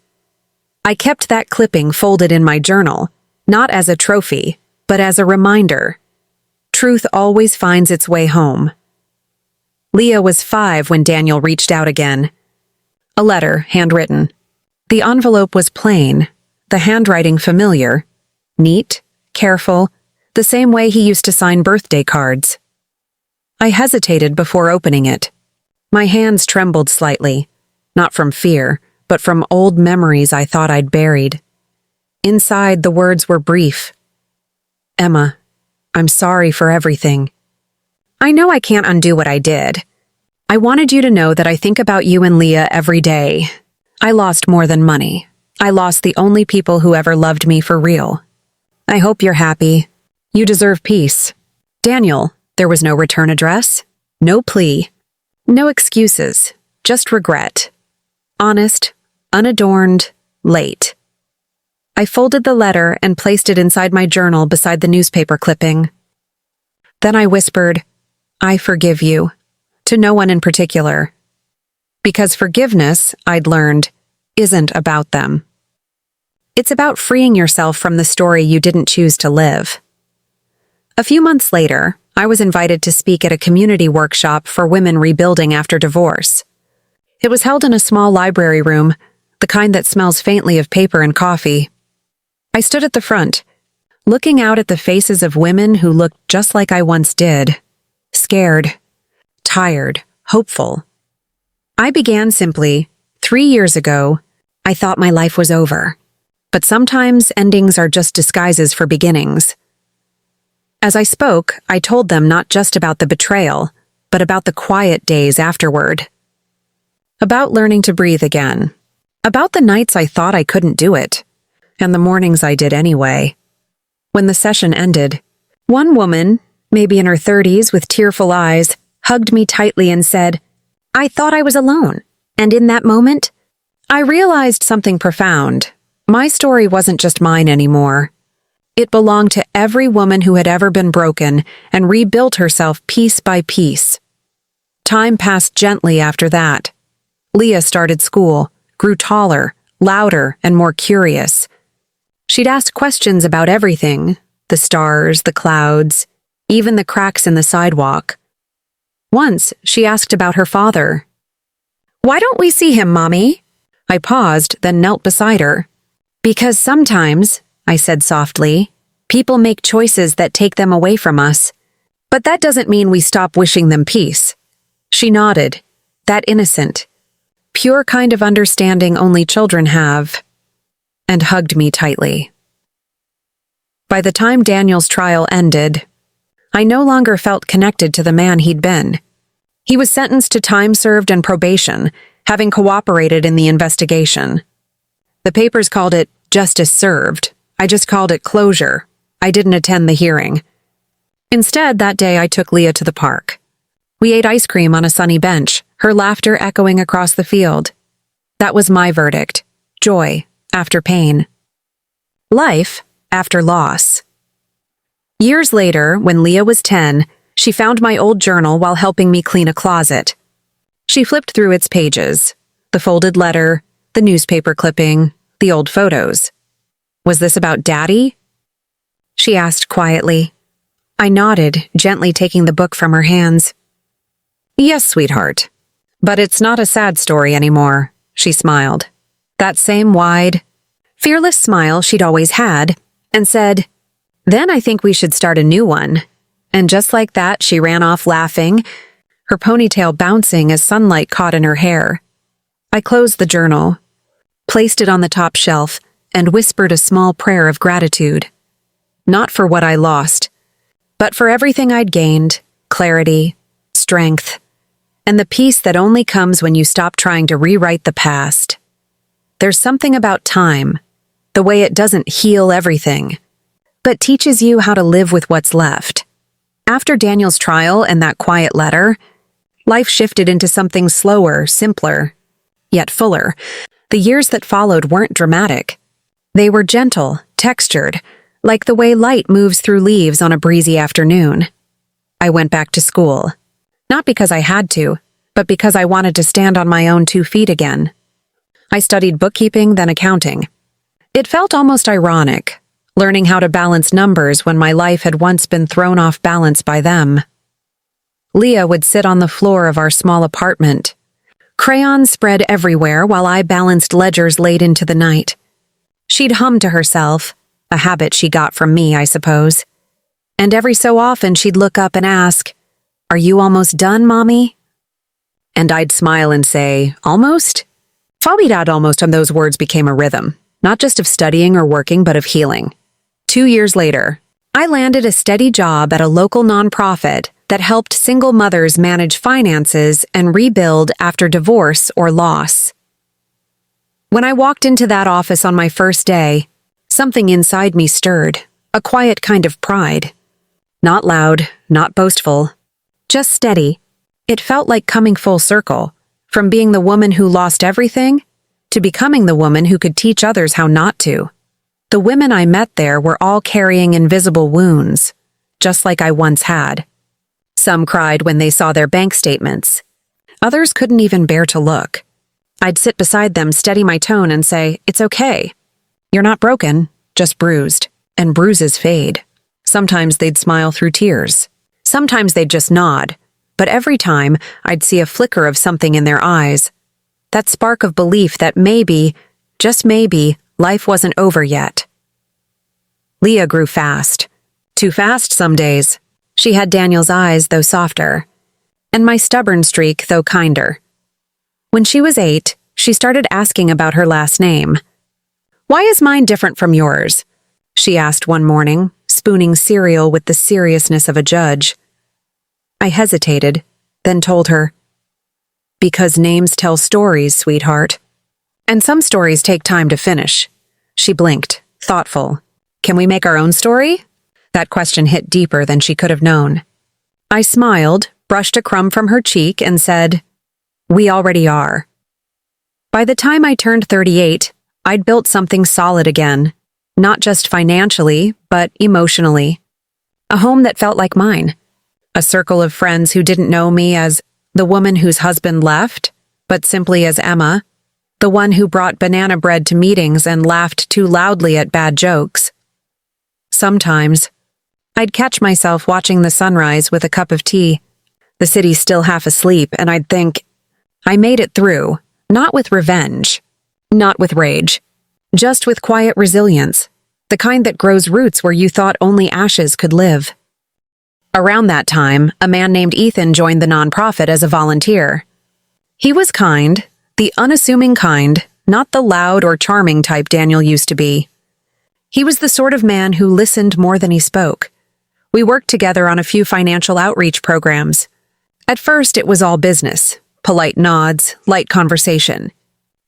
I kept that clipping folded in my journal, not as a trophy, but as a reminder. Truth always finds its way home. Leah was 5 when Daniel reached out again. A letter, handwritten. The envelope was plain, the handwriting familiar, neat, careful, the same way he used to sign birthday cards. I hesitated before opening it. My hands trembled slightly, not from fear, but from old memories I thought I'd buried. Inside, the words were brief. "Emma, I'm sorry for everything. I know I can't undo what I did. I wanted you to know that I think about you and Leah every day. I lost more than money. I lost the only people who ever loved me for real. I hope you're happy. You deserve peace. Daniel." There was no return address, no plea, no excuses, just regret. Honest, unadorned, late. I folded the letter and placed it inside my journal beside the newspaper clipping. Then I whispered, "I forgive you," to no one in particular. Because forgiveness, I'd learned, isn't about them. It's about freeing yourself from the story you didn't choose to live. A few months later, I was invited to speak at a community workshop for women rebuilding after divorce. It was held in a small library room, the kind that smells faintly of paper and coffee. I stood at the front, looking out at the faces of women who looked just like I once did. Scared, tired, hopeful. I began simply, 3 years ago, I thought my life was over. But sometimes endings are just disguises for beginnings. As I spoke, I told them not just about the betrayal, but about the quiet days afterward. About learning to breathe again. About the nights I thought I couldn't do it, and the mornings I did anyway. When the session ended, one woman, maybe in her 30s with tearful eyes, hugged me tightly and said, "I thought I was alone, and in that moment, I realized something profound. My story wasn't just mine anymore. It belonged to every woman who had ever been broken and rebuilt herself piece by piece." Time passed gently after that. Leah started school, grew taller, louder, and more curious. She'd asked questions about everything, the stars, the clouds, even the cracks in the sidewalk. Once, she asked about her father. "Why don't we see him, Mommy?" I paused, then knelt beside her. "Because sometimes," I said softly, "people make choices that take them away from us. But that doesn't mean we stop wishing them peace." She nodded, that innocent, pure kind of understanding only children have, and hugged me tightly. By the time Daniel's trial ended, I no longer felt connected to the man he'd been. He was sentenced to time served and probation, having cooperated in the investigation. The papers called it justice served. I just called it closure. I didn't attend the hearing. Instead, that day I took Leah to the park. We ate ice cream on a sunny bench, her laughter echoing across the field. That was my verdict. Joy after pain. Life after loss. Years later, when Leah was 10, she found my old journal while helping me clean a closet. She flipped through its pages, the folded letter, the newspaper clipping, the old photos. "Was this about Daddy?" she asked quietly. I nodded, gently taking the book from her hands. "Yes, sweetheart. But it's not a sad story anymore," she smiled. That same wide, fearless smile she'd always had, and said, "Then I think we should start a new one." And just like that, she ran off laughing, her ponytail bouncing as sunlight caught in her hair. I closed the journal, placed it on the top shelf, and whispered a small prayer of gratitude. Not for what I lost, but for everything I'd gained, clarity, strength, and the peace that only comes when you stop trying to rewrite the past. There's something about time, the way it doesn't heal everything, but teaches you how to live with what's left. After Daniel's trial and that quiet letter, life shifted into something slower, simpler, yet fuller. The years that followed weren't dramatic. They were gentle, textured, like the way light moves through leaves on a breezy afternoon. I went back to school, not because I had to, but because I wanted to stand on my own 2 feet again. I studied bookkeeping, then accounting. It felt almost ironic, learning how to balance numbers when my life had once been thrown off balance by them. Leah would sit on the floor of our small apartment. Crayons spread everywhere while I balanced ledgers late into the night. She'd hum to herself, a habit she got from me, I suppose. And every so often she'd look up and ask, "Are you almost done, Mommy?" And I'd smile and say, "Almost?" Fabidad almost on those words became a rhythm, not just of studying or working, but of healing. 2 years later, I landed a steady job at a local nonprofit that helped single mothers manage finances and rebuild after divorce or loss. When I walked into that office on my first day, something inside me stirred, a quiet kind of pride. Not loud, not boastful, just steady. It felt like coming full circle, from being the woman who lost everything to becoming the woman who could teach others how not to. The women I met there were all carrying invisible wounds, just like I once had. Some cried when they saw their bank statements. Others couldn't even bear to look. I'd sit beside them, steady my tone, and say, "It's okay. You're not broken, just bruised, and bruises fade." Sometimes they'd smile through tears. Sometimes they'd just nod, but every time I'd see a flicker of something in their eyes. That spark of belief that maybe, just maybe, life wasn't over yet. Leah grew fast. Too fast some days. She had Daniel's eyes, though softer, and my stubborn streak, though kinder. When she was 8, she started asking about her last name. "Why is mine different from yours?" she asked one morning, spooning cereal with the seriousness of a judge. I hesitated, then told her, "Because names tell stories, sweetheart. And some stories take time to finish." She blinked, thoughtful. "Can we make our own story?" That question hit deeper than she could have known. I smiled, brushed a crumb from her cheek, and said, "We already are." By the time I turned 38, I'd built something solid again, not just financially, but emotionally. A home that felt like mine. A circle of friends who didn't know me as the woman whose husband left, but simply as Emma, the one who brought banana bread to meetings and laughed too loudly at bad jokes. Sometimes, I'd catch myself watching the sunrise with a cup of tea, the city still half asleep, and I'd think, I made it through, not with revenge, not with rage, just with quiet resilience, the kind that grows roots where you thought only ashes could live. Around that time, a man named Ethan joined the nonprofit as a volunteer. He was kind, the unassuming kind, not the loud or charming type Daniel used to be. He was the sort of man who listened more than he spoke. We worked together on a few financial outreach programs. At first, it was all business, polite nods, light conversation.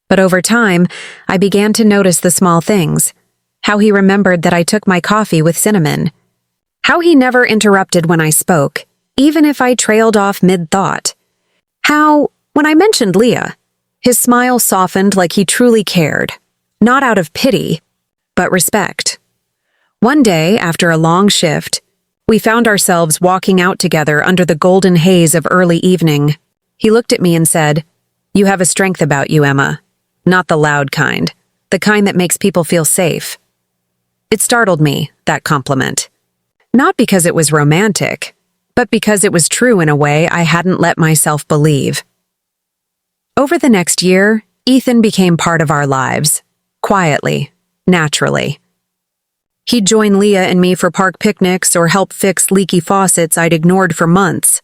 But over time, I began to notice the small things. How he remembered that I took my coffee with cinnamon. How he never interrupted when I spoke, even if I trailed off mid-thought. How, when I mentioned Leah, his smile softened like he truly cared, not out of pity, but respect. One day, after a long shift, we found ourselves walking out together under the golden haze of early evening. He looked at me and said, "You have a strength about you, Emma. Not the loud kind, the kind that makes people feel safe." It startled me, that compliment. Not because it was romantic, but because it was true in a way I hadn't let myself believe. Over the next year, Ethan became part of our lives, quietly, naturally. He'd join Leah and me for park picnics or help fix leaky faucets I'd ignored for months.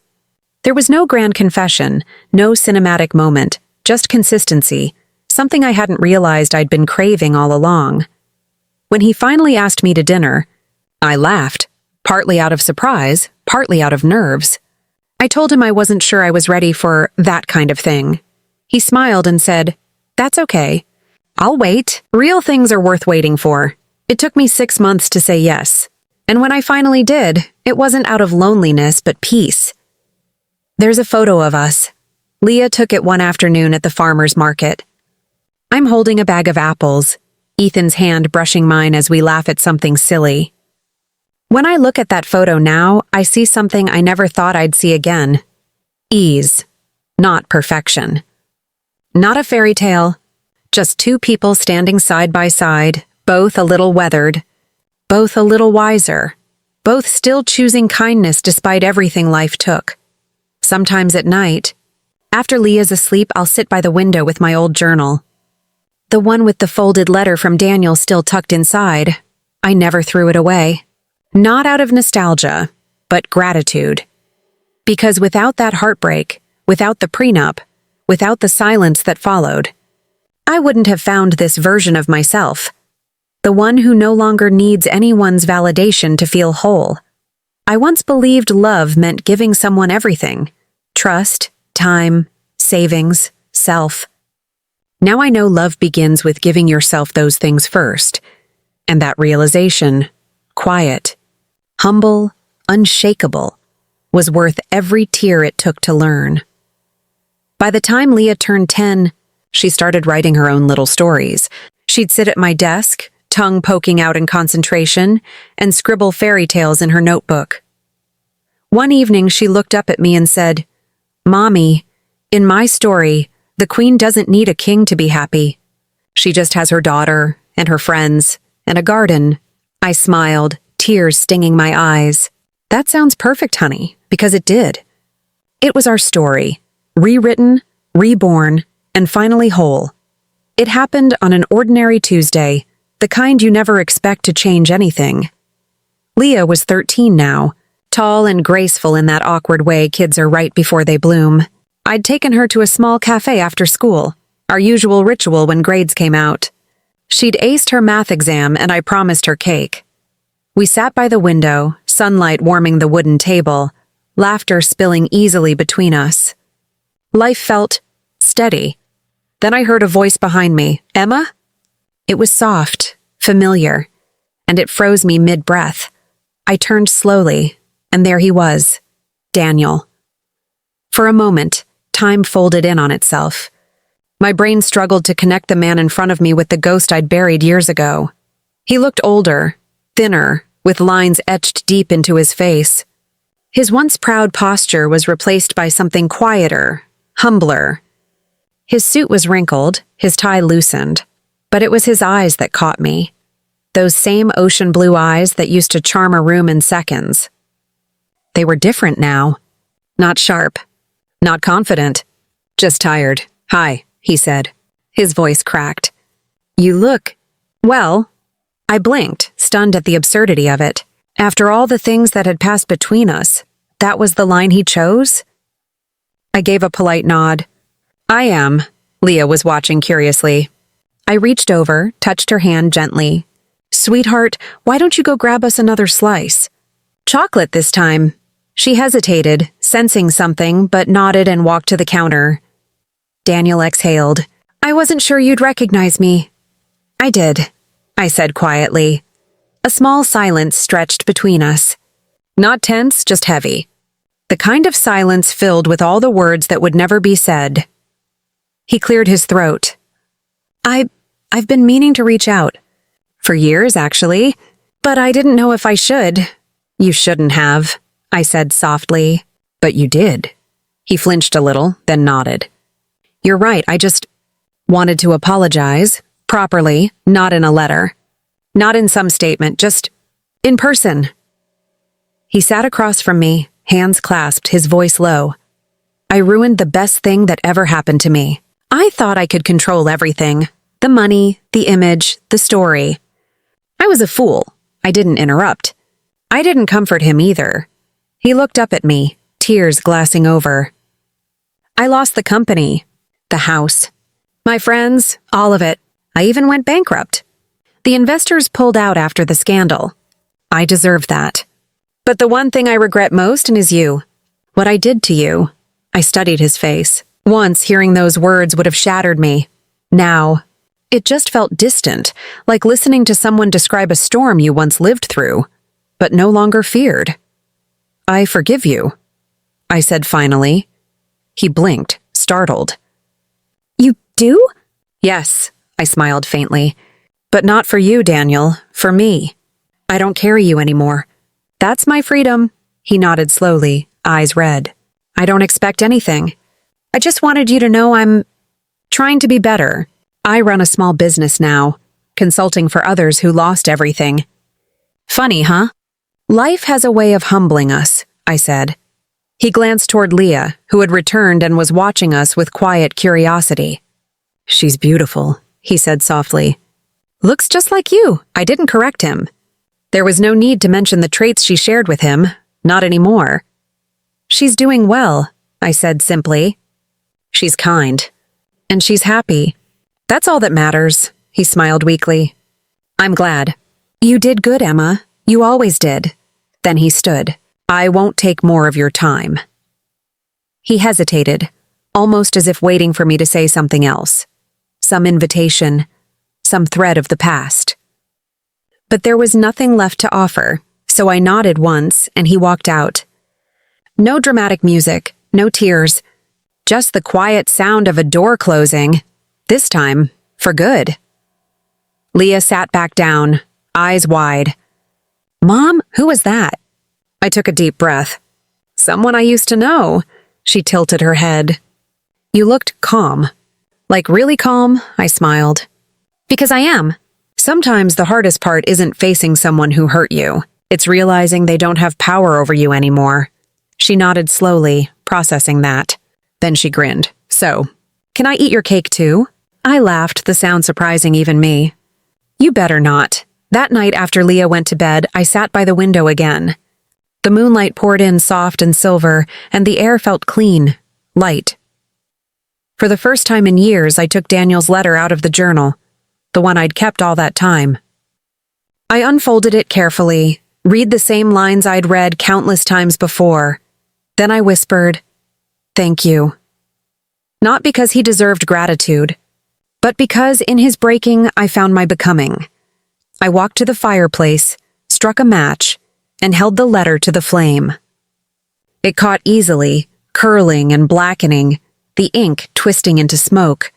There was no grand confession, no cinematic moment, just consistency, something I hadn't realized I'd been craving all along. When he finally asked me to dinner, I laughed, partly out of surprise, partly out of nerves. I told him I wasn't sure I was ready for that kind of thing. He smiled and said, "That's okay. I'll wait. Real things are worth waiting for." It took me 6 months to say yes, and when I finally did, it wasn't out of loneliness but peace. There's a photo of us. Leah took it one afternoon at the farmer's market. I'm holding a bag of apples, Ethan's hand brushing mine as we laugh at something silly. When I look at that photo now, I see something I never thought I'd see again. Ease, not perfection. Not a fairy tale, just two people standing side by side, both a little weathered, both a little wiser, both still choosing kindness despite everything life took. Sometimes at night, after Leah's asleep, I'll sit by the window with my old journal. The one with the folded letter from Daniel still tucked inside. I never threw it away. Not out of nostalgia, but gratitude. Because without that heartbreak, without the prenup, without the silence that followed, I wouldn't have found this version of myself. The one who no longer needs anyone's validation to feel whole. I once believed love meant giving someone everything. Trust, time, savings, self. Now I know love begins with giving yourself those things first. And that realization, quiet, humble, unshakable, was worth every tear it took to learn. By the time Leah turned 10, she started writing her own little stories. She'd sit at my desk, tongue poking out in concentration, and scribble fairy tales in her notebook. One evening, she looked up at me and said, "Mommy, in my story, the queen doesn't need a king to be happy. She just has her daughter and her friends and a garden." I smiled, tears stinging my eyes. "That sounds perfect, honey," because it did. It was our story, rewritten, reborn, and finally whole. It happened on an ordinary Tuesday, the kind you never expect to change anything. Leah was 13 now, tall and graceful in that awkward way kids are right before they bloom. I'd taken her to a small cafe after school, our usual ritual when grades came out. She'd aced her math exam and I promised her cake. We sat by the window, sunlight warming the wooden table, laughter spilling easily between us. Life felt steady. Then I heard a voice behind me, "Emma?" It was soft, familiar, and it froze me mid-breath. I turned slowly, and there he was, Daniel. For a moment, time folded in on itself. My brain struggled to connect the man in front of me with the ghost I'd buried years ago. He looked older, thinner, with lines etched deep into his face. His once proud posture was replaced by something quieter, humbler. His suit was wrinkled, his tie loosened, but it was his eyes that caught me. Those same ocean blue eyes that used to charm a room in seconds. They were different now. Not sharp, not confident, just tired. "Hi," he said. His voice cracked. "You look, well." I blinked, stunned at the absurdity of it. After all the things that had passed between us, that was the line he chose? I gave a polite nod. "I am." Leah was watching curiously. I reached over, touched her hand gently. "Sweetheart, why don't you go grab us another slice?" "Chocolate this time." She hesitated, sensing something, but nodded and walked to the counter. Daniel exhaled. "I wasn't sure you'd recognize me." "I did," I said quietly. A small silence stretched between us. Not tense, just heavy. The kind of silence filled with all the words that would never be said. He cleared his throat. I've been meaning to reach out. For years, actually. But I didn't know if I should." "You shouldn't have," I said softly. "But you did." He flinched a little, then nodded. "You're right, I just wanted to apologize. Properly, not in a letter. Not in some statement, just in person." He sat across from me, hands clasped, his voice low. "I ruined the best thing that ever happened to me. I thought I could control everything. The money, the image, the story. I was a fool. I didn't interrupt. I didn't comfort him either." He looked up at me, tears glassing over. "I lost the company, the house, my friends, all of it. I even went bankrupt. The investors pulled out after the scandal. I deserved that. But the one thing I regret most is you. What I did to you." I studied his face. Once, hearing those words would have shattered me. Now, it just felt distant, like listening to someone describe a storm you once lived through, but no longer feared. "I forgive you," I said finally. He blinked, startled. "You do?" "Yes," I smiled faintly. "But not for you, Daniel. For me. I don't carry you anymore. That's my freedom. He nodded slowly, eyes red. I don't expect anything. I just wanted you to know I'm trying to be better. I run a small business now, consulting for others who lost everything. Funny, huh? Life has a way of humbling us, I said. He glanced toward Leah, who had returned and was watching us with quiet curiosity. She's beautiful, he said softly. Looks just like you. I didn't correct him. There was no need to mention the traits she shared with him, not anymore. She's doing well, I said simply. She's kind. And she's happy. That's all that matters, he smiled weakly. I'm glad. You did good, Emma. You always did. Then he stood. I won't take more of your time. He hesitated, almost as if waiting for me to say something else. Some invitation, some thread of the past. But there was nothing left to offer, so I nodded once and he walked out. No dramatic music, no tears, just the quiet sound of a door closing, this time for good. Leah sat back down, eyes wide. Mom, who was that? I took a deep breath. Someone I used to know. She tilted her head. You looked calm. Like really calm, I smiled. Because I am. Sometimes the hardest part isn't facing someone who hurt you. It's realizing they don't have power over you anymore. She nodded slowly, processing that. Then she grinned. So, can I eat your cake too? I laughed, the sound surprising even me. You better not. That night after Leah went to bed, I sat by the window again. The moonlight poured in soft and silver, and the air felt clean, light. For the first time in years, I took Daniel's letter out of the journal, the one I'd kept all that time. I unfolded it carefully, read the same lines I'd read countless times before. Then I whispered, "Thank you." Not because he deserved gratitude, but because in his breaking I found my becoming. I walked to the fireplace, struck a match, and held the letter to the flame. It caught easily, curling and blackening, the ink twisting into smoke.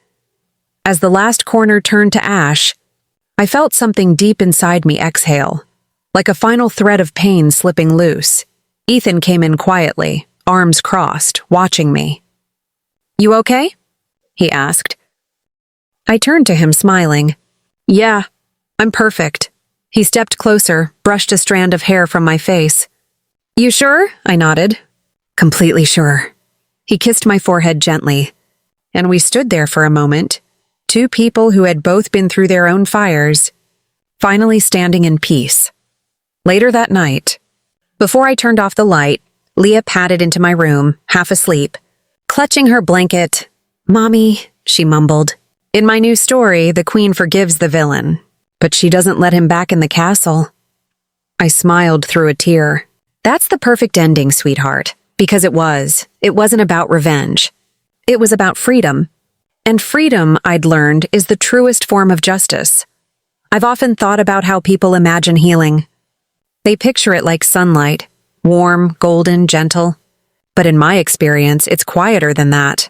As the last corner turned to ash, I felt something deep inside me exhale, like a final thread of pain slipping loose. Ethan came in quietly, arms crossed, watching me. You okay? He asked. I turned to him, smiling. Yeah, I'm perfect. He stepped closer, brushed a strand of hair from my face. You sure? I nodded. Completely sure. He kissed my forehead gently, and we stood there for a moment, two people who had both been through their own fires, finally standing in peace. Later that night, before I turned off the light, Leah padded into my room, half asleep. Clutching her blanket, "Mommy," she mumbled. In my new story, the queen forgives the villain, but she doesn't let him back in the castle. I smiled through a tear. That's the perfect ending, sweetheart, because it was. It wasn't about revenge. It was about freedom. And freedom, I'd learned, is the truest form of justice. I've often thought about how people imagine healing. They picture it like sunlight, warm, golden, gentle. But in my experience, it's quieter than that.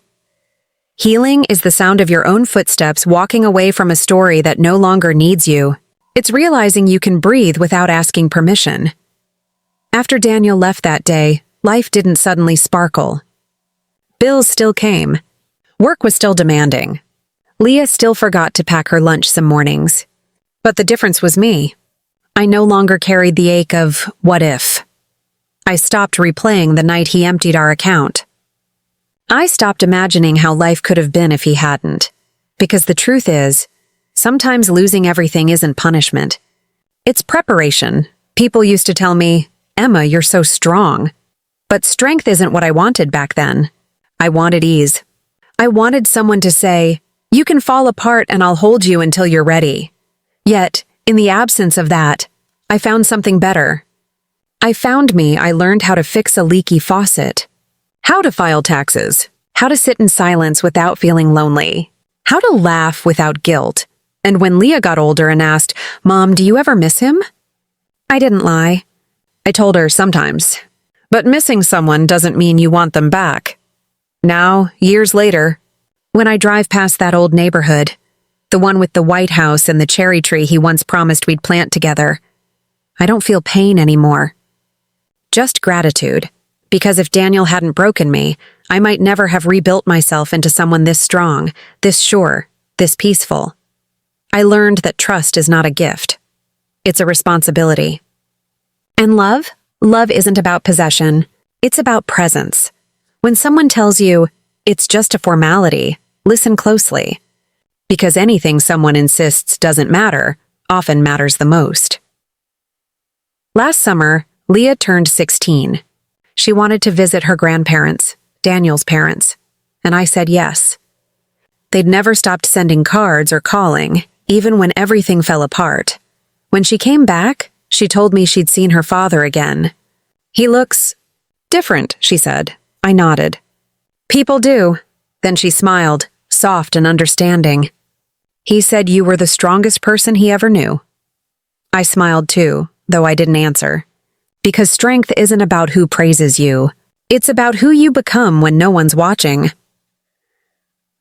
Healing is the sound of your own footsteps walking away from a story that no longer needs you. It's realizing you can breathe without asking permission. After Daniel left that day, life didn't suddenly sparkle. Bills still came. Work was still demanding. Leah still forgot to pack her lunch some mornings. But the difference was me. I no longer carried the ache of what if. I stopped replaying the night he emptied our account. I stopped imagining how life could have been if he hadn't. Because the truth is, sometimes losing everything isn't punishment. It's preparation. People used to tell me, "Emma, you're so strong." But strength isn't what I wanted back then. I wanted ease. I wanted someone to say, "You can fall apart and I'll hold you until you're ready." Yet, in the absence of that, I found something better. I learned how to fix a leaky faucet, how to file taxes, how to sit in silence without feeling lonely, how to laugh without guilt. And when Leah got older and asked, "Mom, do you ever miss him?" I didn't lie. I told her sometimes. But missing someone doesn't mean you want them back. Now, years later, when I drive past that old neighborhood, the one with the white house and the cherry tree he once promised we'd plant together, I don't feel pain anymore. Just gratitude. Because if Daniel hadn't broken me, I might never have rebuilt myself into someone this strong, this sure, this peaceful. I learned that trust is not a gift. It's a responsibility. And love? Love isn't about possession. It's about presence. When someone tells you, it's just a formality, listen closely. Because anything someone insists doesn't matter often matters the most. Last summer, Leah turned 16. She wanted to visit her grandparents, Daniel's parents, and I said yes. They'd never stopped sending cards or calling, even when everything fell apart. When she came back, she told me she'd seen her father again. He looks different, she said. I nodded. People do. Then she smiled, soft and understanding. He said you were the strongest person he ever knew. I smiled too, though I didn't answer. Because strength isn't about who praises you. It's about who you become when no one's watching.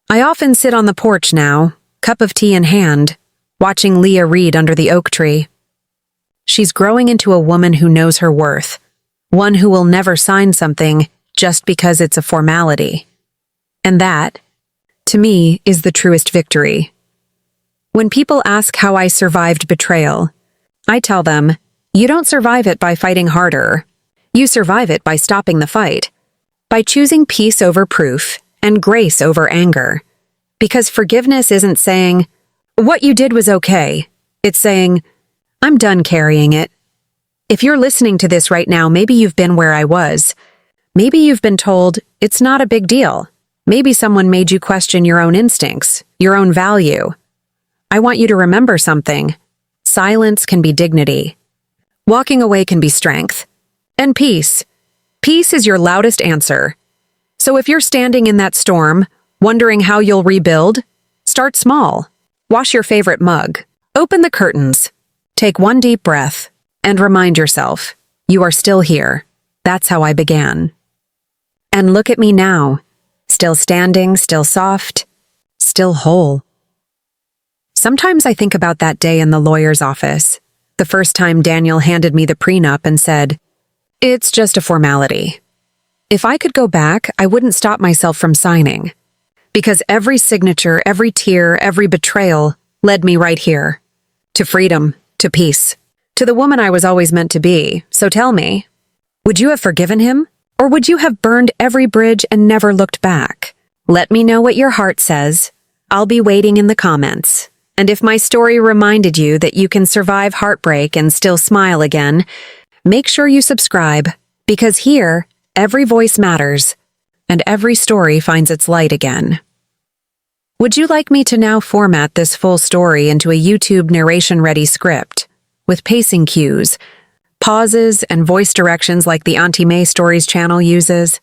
I often sit on the porch now, cup of tea in hand, watching Leah read under the oak tree. She's growing into a woman who knows her worth, one who will never sign something just because it's a formality. And that, to me, is the truest victory. When people ask how I survived betrayal, I tell them, you don't survive it by fighting harder. You survive it by stopping the fight, by choosing peace over proof and grace over anger. Because forgiveness isn't saying, what you did was okay. It's saying, I'm done carrying it. If you're listening to this right now, maybe you've been where I was. Maybe you've been told, it's not a big deal. Maybe someone made you question your own instincts, your own value. I want you to remember something. Silence can be dignity. Walking away can be strength. And peace. Peace is your loudest answer. So if you're standing in that storm, wondering how you'll rebuild, start small. Wash your favorite mug. Open the curtains. Take one deep breath. And remind yourself, you are still here. That's how I began. And look at me now. Still standing, still soft, still whole. Sometimes I think about that day in the lawyer's office. The first time Daniel handed me the prenup and said, it's just a formality. If I could go back, I wouldn't stop myself from signing. Because every signature, every tear, every betrayal led me right here. To freedom, to peace, to the woman I was always meant to be. So tell me, would you have forgiven him? Or would you have burned every bridge and never looked back? Let me know what your heart says. I'll be waiting in the comments. And if my story reminded you that you can survive heartbreak and still smile again, make sure you subscribe, because here, every voice matters, and every story finds its light again. Would you like me to now format this full story into a YouTube narration-ready script, with pacing cues, pauses, and voice directions like the Auntie May Stories channel uses?